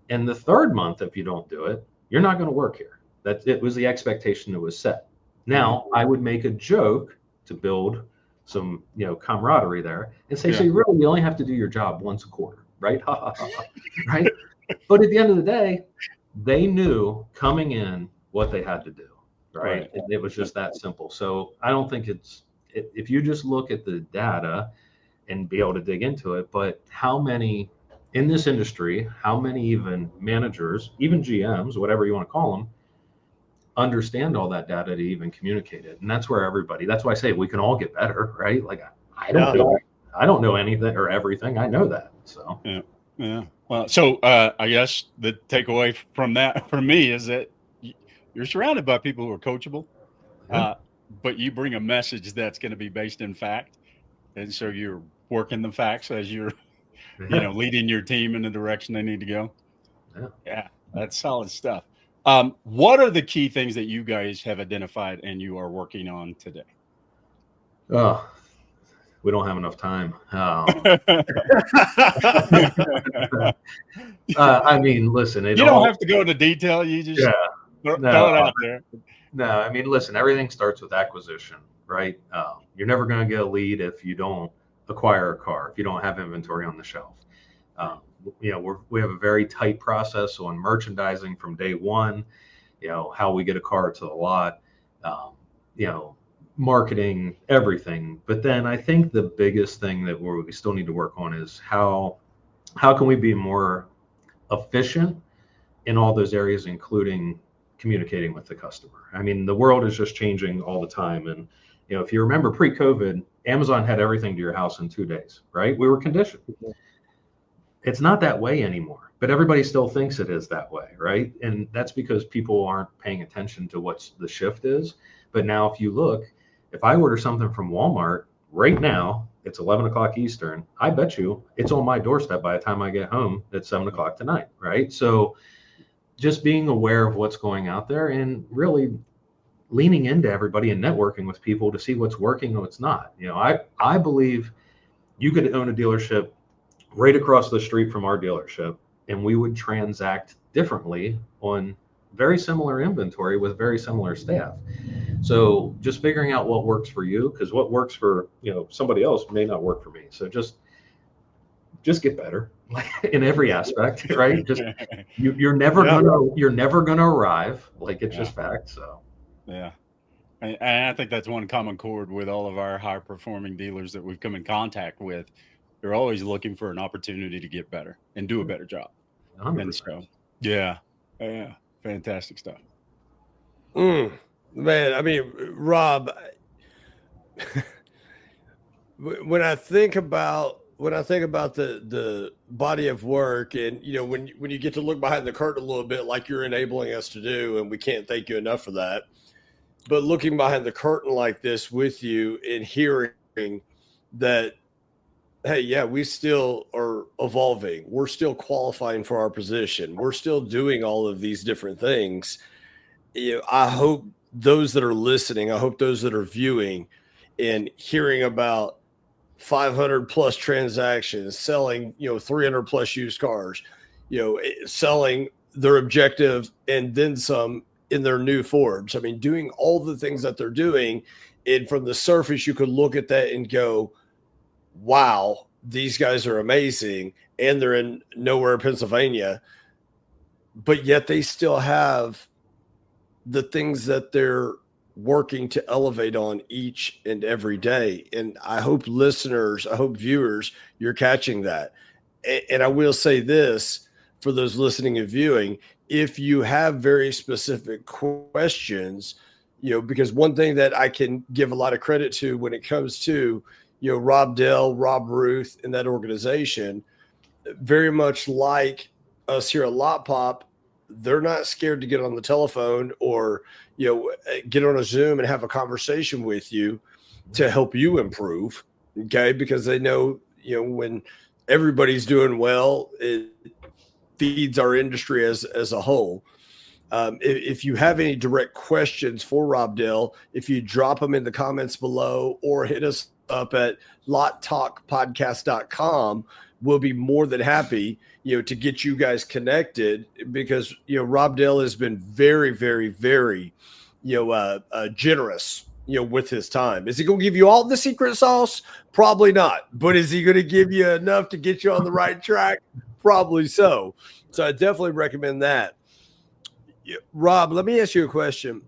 And the third month, if you don't do it, you're not going to work here. It was the expectation that was set. Now, I would make a joke to build some, camaraderie there and say, so you only have to do your job once a quarter, right? Right? But at the end of the day, they knew coming in what they had to do, right? It was just that simple. So I don't think if you just look at the data and be able to dig into it, but how many in this industry, how many even managers, even GMs, whatever you want to call them, understand all that data to even communicate it? And that's where that's why I say we can all get better, right? Like, I don't know anything or everything. I know that. So yeah. Well, so I guess the takeaway from that for me is that you're surrounded by people who are coachable, but you bring a message that's going to be based in fact. And so you're working the facts as you're, leading your team in the direction they need to go. Yeah, that's solid stuff. What are the key things that you guys have identified and you are working on today? Oh, we don't have enough time. I mean, listen, you don't have to go into detail. You just Throw it No, out there. no. I mean, listen, everything starts with acquisition, right? You're never going to get a lead if you don't acquire a car, if you don't have inventory on the shelf. We have a very tight process on merchandising from day one. How we get a car to the lot. Marketing, everything. But then I think the biggest thing that we still need to work on is how can we be more efficient in all those areas, including communicating with the customer. I mean, the world is just changing all the time. And, if you remember pre-COVID, Amazon had everything to your house in 2 days, right? We were conditioned. It's not that way anymore, but everybody still thinks it is that way, right? And that's because people aren't paying attention to what the shift is. But now if you look, if I order something from Walmart right now, it's 11 o'clock Eastern, I bet you it's on my doorstep by the time I get home at 7 o'clock tonight, right? So just being aware of what's going out there and really leaning into everybody and networking with people to see what's working and what's not. I believe you could own a dealership right across the street from our dealership, and we would transact differently on very similar inventory with very similar staff. So just figuring out what works for you, because what works for somebody else may not work for me. So just get better in every aspect, right? Just you're never gonna arrive. Like, it's just fact. So yeah. And I think that's one common chord with all of our high performing dealers that we've come in contact with. They're always looking for an opportunity to get better and do a better job. 100%. And so, yeah, fantastic stuff. Man, I mean, Rob, when I think about the body of work, and when you get to look behind the curtain a little bit, like you're enabling us to do, and we can't thank you enough for that. But looking behind the curtain like this with you and hearing that, hey, yeah, we still are evolving. We're still qualifying for our position. We're still doing all of these different things. I hope those that are listening, I hope those that are viewing and hearing about 500 plus transactions, selling, 300 plus used cars, selling their objective and then some in their new Fords. I mean, doing all the things that they're doing. And from the surface, you could look at that and go, wow, these guys are amazing. And they're in nowhere, Pennsylvania, but yet they still have the things that they're working to elevate on each and every day. And I hope listeners, I hope viewers, you're catching that. And I will say this for those listening and viewing, if you have very specific questions, because one thing that I can give a lot of credit to when it comes to, Rob Dell, Rob Ruth, and that organization, very much like us here at Lotpop, they're not scared to get on the telephone or, get on a Zoom and have a conversation with you to help you improve. Okay. Because they know, when everybody's doing well, it feeds our industry as a whole. If you have any direct questions for Rob Dell, if you drop them in the comments below or hit us up at lottalkpodcast.com, we'll be more than happy, to get you guys connected, because, Rob Dell has been very, very, very, generous, with his time. Is he going to give you all the secret sauce? Probably not. But is he going to give you enough to get you on the right track? Probably so. So I definitely recommend that. Rob, let me ask you a question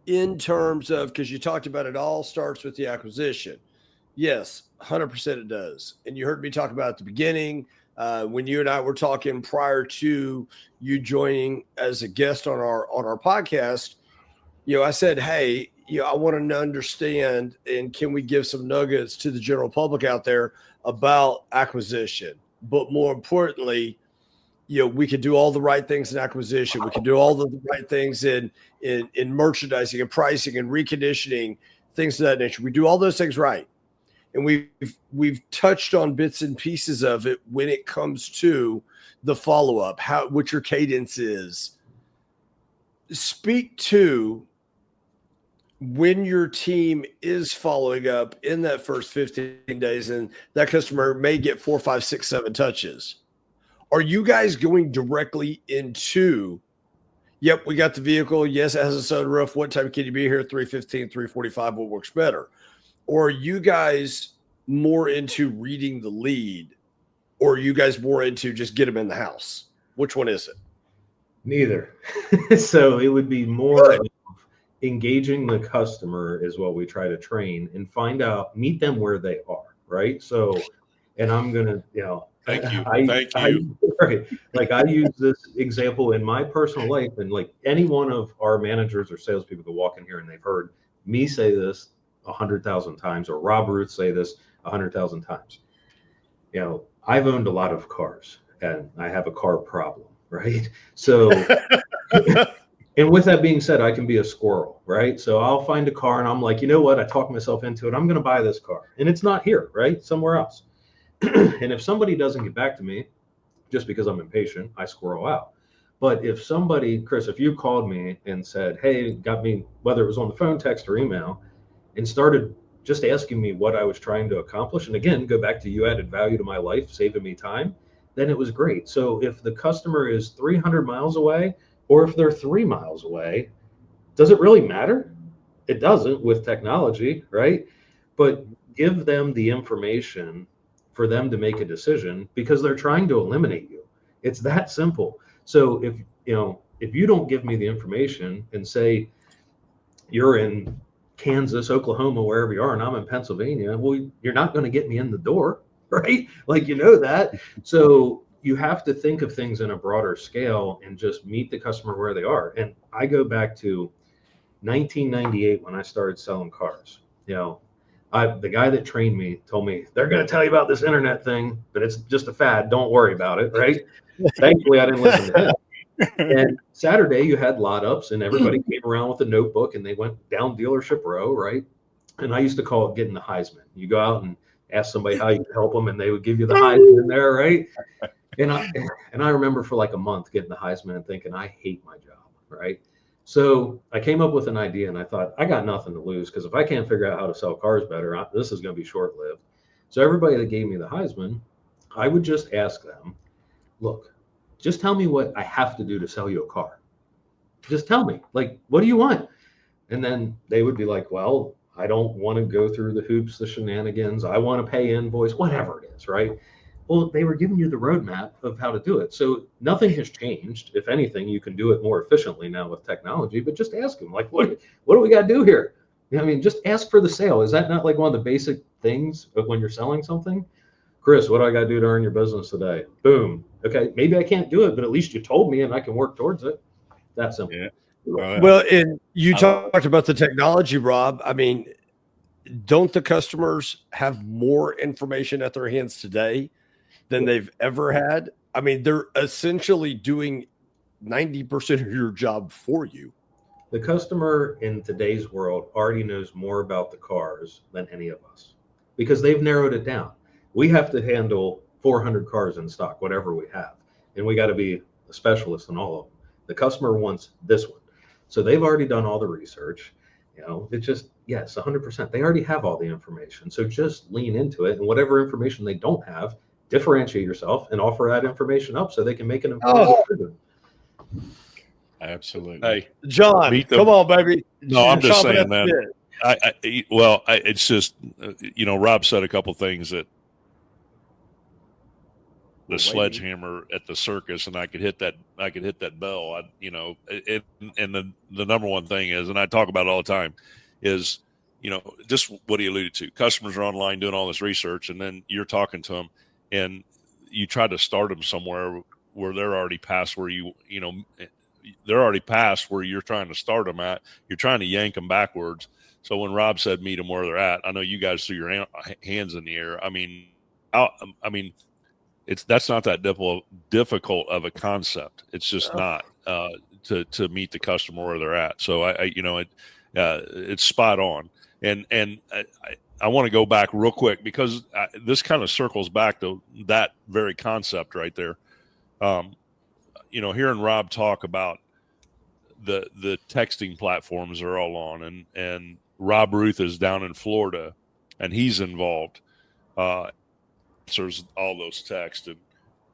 in terms of, because you talked about it all starts with the acquisition. Yes, 100% it does. And you heard me talk about at the beginning, when you and I were talking prior to you joining as a guest on our podcast, I said, hey, I want to understand, and can we give some nuggets to the general public out there about acquisition? But more importantly, we could do all the right things in acquisition. We can do all the right things in merchandising and pricing and reconditioning, things of that nature. We do all those things right. And we've touched on bits and pieces of it when it comes to the follow-up, what your cadence is. Speak to when your team is following up in that first 15 days and that customer may get 4, 5, 6, 7 touches. Are you guys going directly into, Yep, we got the vehicle. Yes, it has a sunroof. What time can you be here? 3:15, 3:45. What works better? Or are you guys more into reading the lead, or are you guys more into just get them in the house? Which one is it? Neither. So it would be more of engaging the customer is what we try to train and find out, meet them where they are, right? So, and I'm gonna, Thank you. Right. Like I use this example in my personal life, and like any one of our managers or salespeople that walk in here and they've heard me say this 100,000 times, or Rob Ruth say this 100,000 times. I've owned a lot of cars, and I have a car problem, right? So, and with that being said, I can be a squirrel, right? So I'll find a car, and I'm like, you know what? I talk myself into it. I'm going to buy this car, and it's not here, right? Somewhere else. And if somebody doesn't get back to me, just because I'm impatient, I squirrel out. But if somebody, Chris, if you called me and said, hey, got me, whether it was on the phone, text, or email, and started just asking me what I was trying to accomplish, and again, go back to you added value to my life, saving me time, then it was great. So if the customer is 300 miles away, or if they're 3 miles away, does it really matter? It doesn't with technology, right? But give them the information for them to make a decision, because they're trying to eliminate you. It's that simple. So if you don't give me the information and say you're in Kansas, Oklahoma, wherever you are, and I'm in Pennsylvania, well, you're not going to get me in the door, right? Like, that. So you have to think of things in a broader scale and just meet the customer where they are. And I go back to 1998 when I started selling cars. The guy that trained me told me, they're going to tell you about this internet thing, but it's just a fad. Don't worry about it, right? Thankfully, I didn't listen to him. And Saturday, you had lot ups, and everybody came around with a notebook, and they went down dealership row, right? And I used to call it getting the Heisman. You go out and ask somebody how you could help them, and they would give you the Heisman there, right? And I remember for like a month getting the Heisman and thinking, I hate my job, right? So I came up with an idea, and I thought, I got nothing to lose, because if I can't figure out how to sell cars better, this is going to be short-lived. So everybody that gave me the Heisman, I would just ask them, look, just tell me what I have to do to sell you a car. Just tell me, like, what do you want? And then they would be like, well, I don't want to go through the hoops, the shenanigans. I want to pay invoice, whatever it is, right? Well, they were giving you the roadmap of how to do it. So nothing has changed. If anything, you can do it more efficiently now with technology, but just ask them, like, what do we got to do here? Just ask for the sale. Is that not like one of the basic things of when you're selling something? Chris, what do I got to do to earn your business today? Boom. Okay, maybe I can't do it, but at least you told me and I can work towards it. That's simple. Yeah. Well, and you talked about the technology, Rob. I mean, don't the customers have more information at their hands today than they've ever had? I mean, they're essentially doing 90% of your job for you. The customer in today's world already knows more about the cars than any of us, because they've narrowed it down. We have to handle 400 cars in stock, whatever we have, and we got to be a specialist in all of them. The customer wants this one. So they've already done all the research. It's just, yes, 100%. They already have all the information. So just lean into it, and whatever information they don't have, differentiate yourself and offer that information up so they can make an informed decision. Absolutely. Hey, John, come on, baby. No, I'm just saying, man. It's just, Rob said a couple things that the sledgehammer at the circus, and I could hit that bell. And the number one thing is, and I talk about it all the time, is, just what he alluded to. Customers are online doing all this research, and then you're talking to them, and you try to start them somewhere where they're already past where they're already past where you're trying to start them at. You're trying to yank them backwards. So when Rob said meet them where they're at, I know you guys threw your hands in the air. That's not that difficult of a concept. It's just not to meet the customer where they're at. So it's spot on. And I want to go back real quick, because this kind of circles back to that very concept right there. Hearing Rob talk about the texting platforms they're all on, and Rob Ruth is down in Florida, and he's involved. Answers all those texts,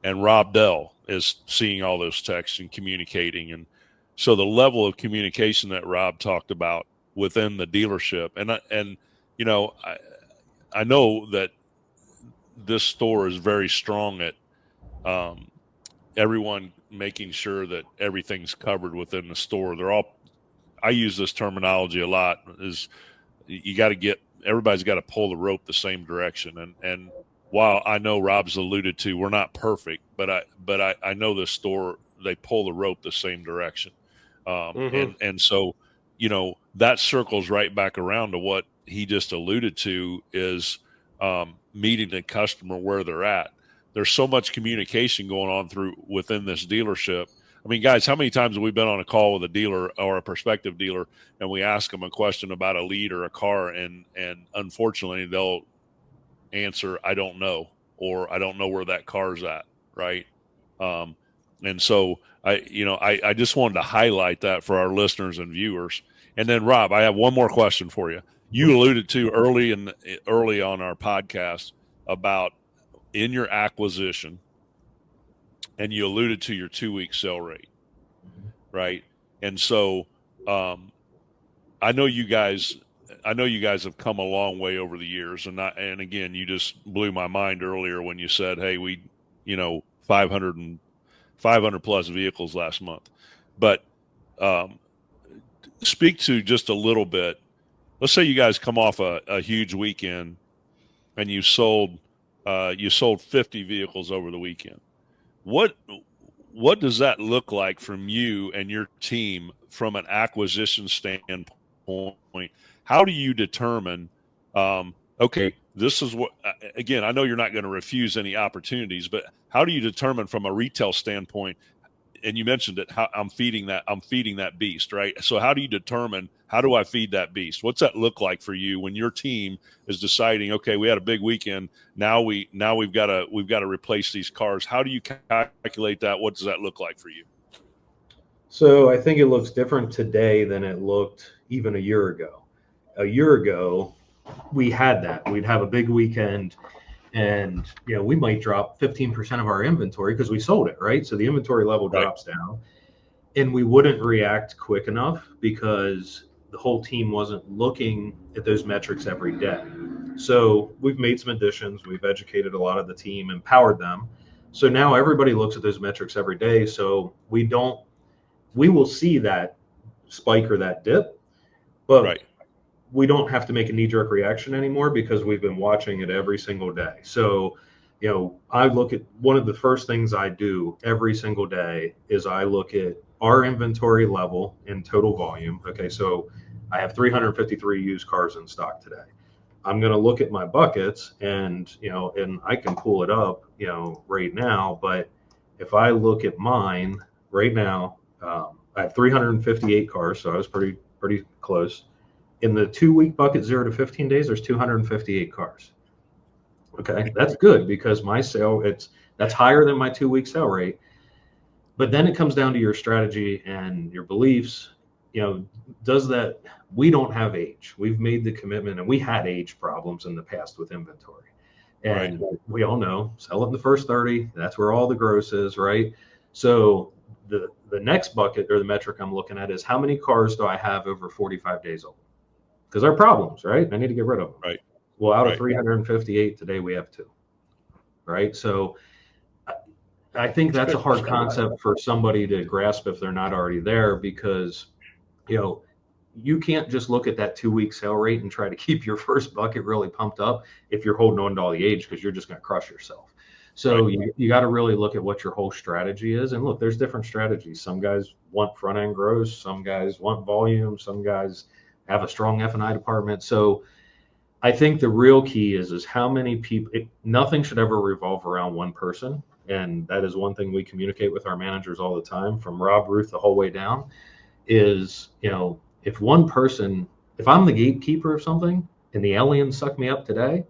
and Rob Dell is seeing all those texts and communicating, and So the level of communication that Rob talked about within the dealership, and you know, I know that this store is very strong at everyone making sure that everything's covered within the store. I use this terminology a lot, is everybody's got to pull the rope the same direction. And while I know Rob's alluded to, we're not perfect, but I know this store, they pull the rope the same direction. And so, you know, that circles right back around to what he just alluded to, is meeting the customer where they're at. There's so much communication going on within this dealership. I mean, guys, how many times have we been on a call with a dealer or a prospective dealer, and we ask them a question about a lead or a car, and unfortunately they'll answer, "I don't know," or "I don't know where that car's at," right? And so I just wanted to highlight that for our listeners and viewers. And then, Rob, I have one more question for you. You alluded to early on our podcast about in your acquisition, and you alluded to your 2-week sell rate, right? And so I know you guys have come a long way over the years, and again, you just blew my mind earlier when you said, "Hey, we, 500 plus vehicles last month." But speak to just a little bit. Let's say you guys come off a huge weekend, and you sold 50 vehicles over the weekend. What does that look like from you and your team from an acquisition standpoint? How do you determine, okay, this is what, again, I know you're not going to refuse any opportunities, but how do you determine from a retail standpoint? And you mentioned it, how I'm feeding that beast, right? So how do you determine, how do I feed that beast? What's that look like for you when your team is deciding, okay, we had a big weekend, now we've got to replace these cars? How do you calculate that? What does that look like for you? So I think it looks different today than it looked even a year ago. A year ago, we had that. We'd have a big weekend, and we might drop 15% of our inventory because we sold it, right? So the inventory level drops down, and we wouldn't react quick enough because the whole team wasn't looking at those metrics every day. So we've made some additions. We've educated a lot of the team, empowered them. So now everybody looks at those metrics every day. So we will see that spike or that dip, but we don't have to make a knee-jerk reaction anymore because we've been watching it every single day. So, I look at, one of the first things I do every single day is I look at our inventory level in total volume. Okay, so I have 353 used cars in stock today. I'm going to look at my buckets, and and I can pull it up right now, but if I look at mine right now, I have 358 cars, so I was pretty close. In the 2-week bucket, 0 to 15 days, there's 258 cars. Okay, that's good because my that's higher than my 2-week sale rate. But then it comes down to your strategy and your beliefs. We don't have age. We've made the commitment, and we had age problems in the past with inventory. And we all know, sell it in the first 30. That's where all the gross is, right? So the next bucket, or the metric I'm looking at, is how many cars do I have over 45 days old? Because they're problems, right? I need to get rid of them. Right. Well, out of 358 today, we have 2. Right. So I think that's a hard concept for somebody to grasp if they're not already there, because you can't just look at that 2-week sale rate and try to keep your first bucket really pumped up if you're holding on to all the age, because you're just going to crush yourself. So you got to really look at what your whole strategy is. And look, there's different strategies. Some guys want front end gross, some guys want volume, some guys have a strong F&I department. So I think the real key is how many people. Nothing should ever revolve around one person. And that is one thing we communicate with our managers all the time, from Rob Ruth the whole way down, is, if one person, if I'm the gatekeeper of something and the aliens suck me up today,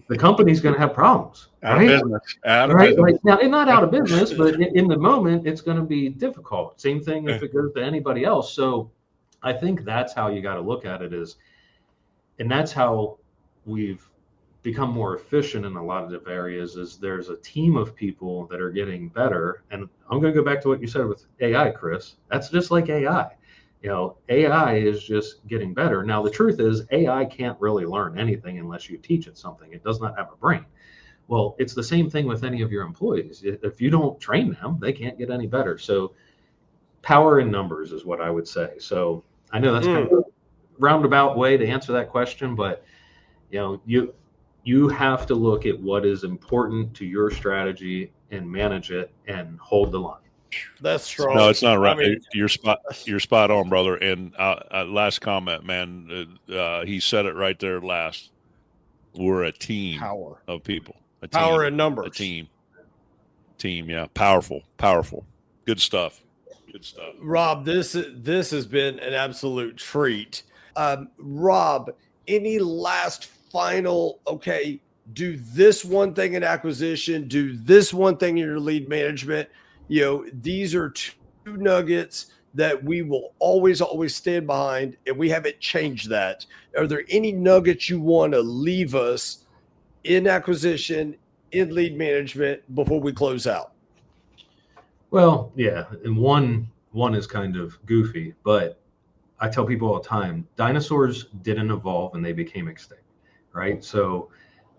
the company's going to have problems. Out of business. Like, now, not out of business, but in the moment, it's going to be difficult. Same thing if it goes to anybody else. So I think that's how you got to look at it, and that's how we've become more efficient in a lot of areas is there's a team of people that are getting better. And I'm going to go back to what you said with AI, Chris. That's just like AI. AI is just getting better. Now, the truth is AI can't really learn anything unless you teach it something. It does not have a brain. Well, it's the same thing with any of your employees. If you don't train them, they can't get any better. So power in numbers is what I would say. So I know that's kind of a roundabout way to answer that question, but you have to look at what is important to your strategy and manage it and hold the line. That's strong. No, it's not right. I mean, you're spot on, brother. And last comment, man. He said it right there last. We're a team of people. A team, power in numbers. A team. Yeah. Powerful. Good stuff. Rob, this has been an absolute treat. Rob, any last final, okay, do this one thing in acquisition, do this one thing in your lead management. These are two nuggets that we will always stand behind, and we haven't changed that. Are there any nuggets you want to leave us in acquisition, in lead management before we close out? Well, yeah, and one is kind of goofy, but I tell people all the time, dinosaurs didn't evolve and they became extinct, right? So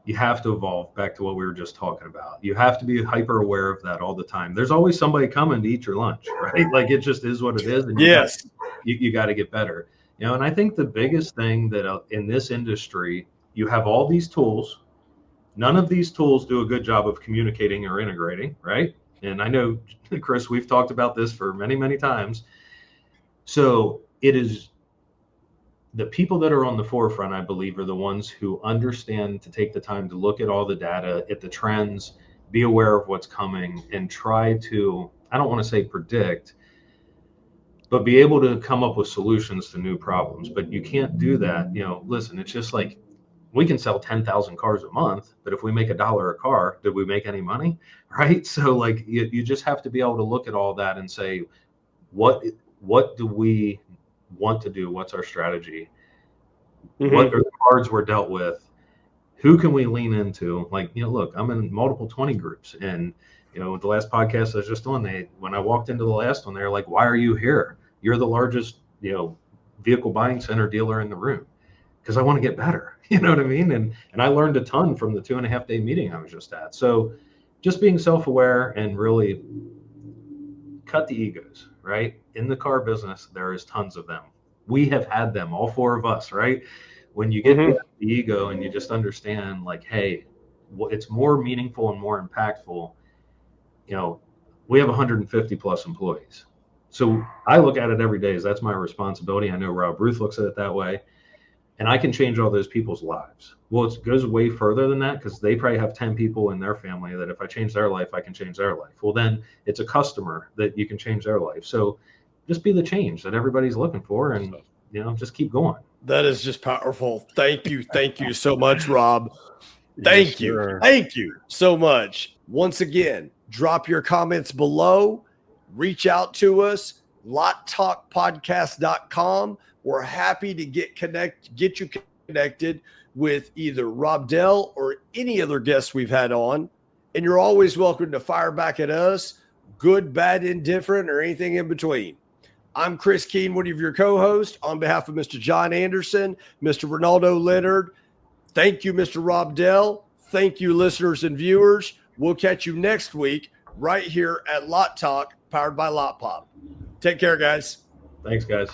you have to evolve, back to what we were just talking about. You have to be hyper aware of that all the time. There's always somebody coming to eat your lunch, right? Like, it just is what it is. And yes, you got to get better. And I think the biggest thing that in this industry, you have all these tools. None of these tools do a good job of communicating or integrating, right? And I know, Chris, we've talked about this for many, many times. So it is the people that are on the forefront, I believe, are the ones who understand to take the time to look at all the data, at the trends, be aware of what's coming, and try to, I don't want to say predict, but be able to come up with solutions to new problems. But you can't do that. Listen, it's just like, we can sell 10,000 cars a month, but if we make $1 a car, did we make any money? Right? So like, you just have to be able to look at all that and say, what do we want to do? What's our strategy? What are the cards we're dealt with? Who can we lean into? Like, look, I'm in multiple 20 groups, and the last podcast I was just on, when I walked into the last one, they're like, why are you here? You're the largest, vehicle buying center dealer in the room. Because I want to get better. You know what I mean? And I learned a ton from the 2.5-day meeting I was just at. So just being self-aware and really cut the egos, right? In the car business, there is tons of them. We have had them, all four of us, right? When you get the ego and you just understand, like, hey, it's more meaningful and more impactful. We have 150 plus employees. So I look at it every day as that's my responsibility. I know Rob Ruth looks at it that way. And I can change all those people's lives. Well, it goes way further than that, because they probably have 10 people in their family that if I change their life, I can change their life. Well, then it's a customer that you can change their life. So just be the change that everybody's looking for, and just keep going. That is just powerful. Thank you so much, Rob. Thank you so much. Once again, drop your comments below, reach out to us, lottalkpodcast.com. We're happy to get you connected with either Rob Dell or any other guests we've had on. And you're always welcome to fire back at us, good, bad, indifferent, or anything in between. I'm Chris Keenwood, your co-host. On behalf of Mr. John Anderson, Mr. Ronaldo Leonard, thank you, Mr. Rob Dell. Thank you, listeners and viewers. We'll catch you next week right here at Lot Talk, powered by Lotpop. Take care, guys. Thanks, guys.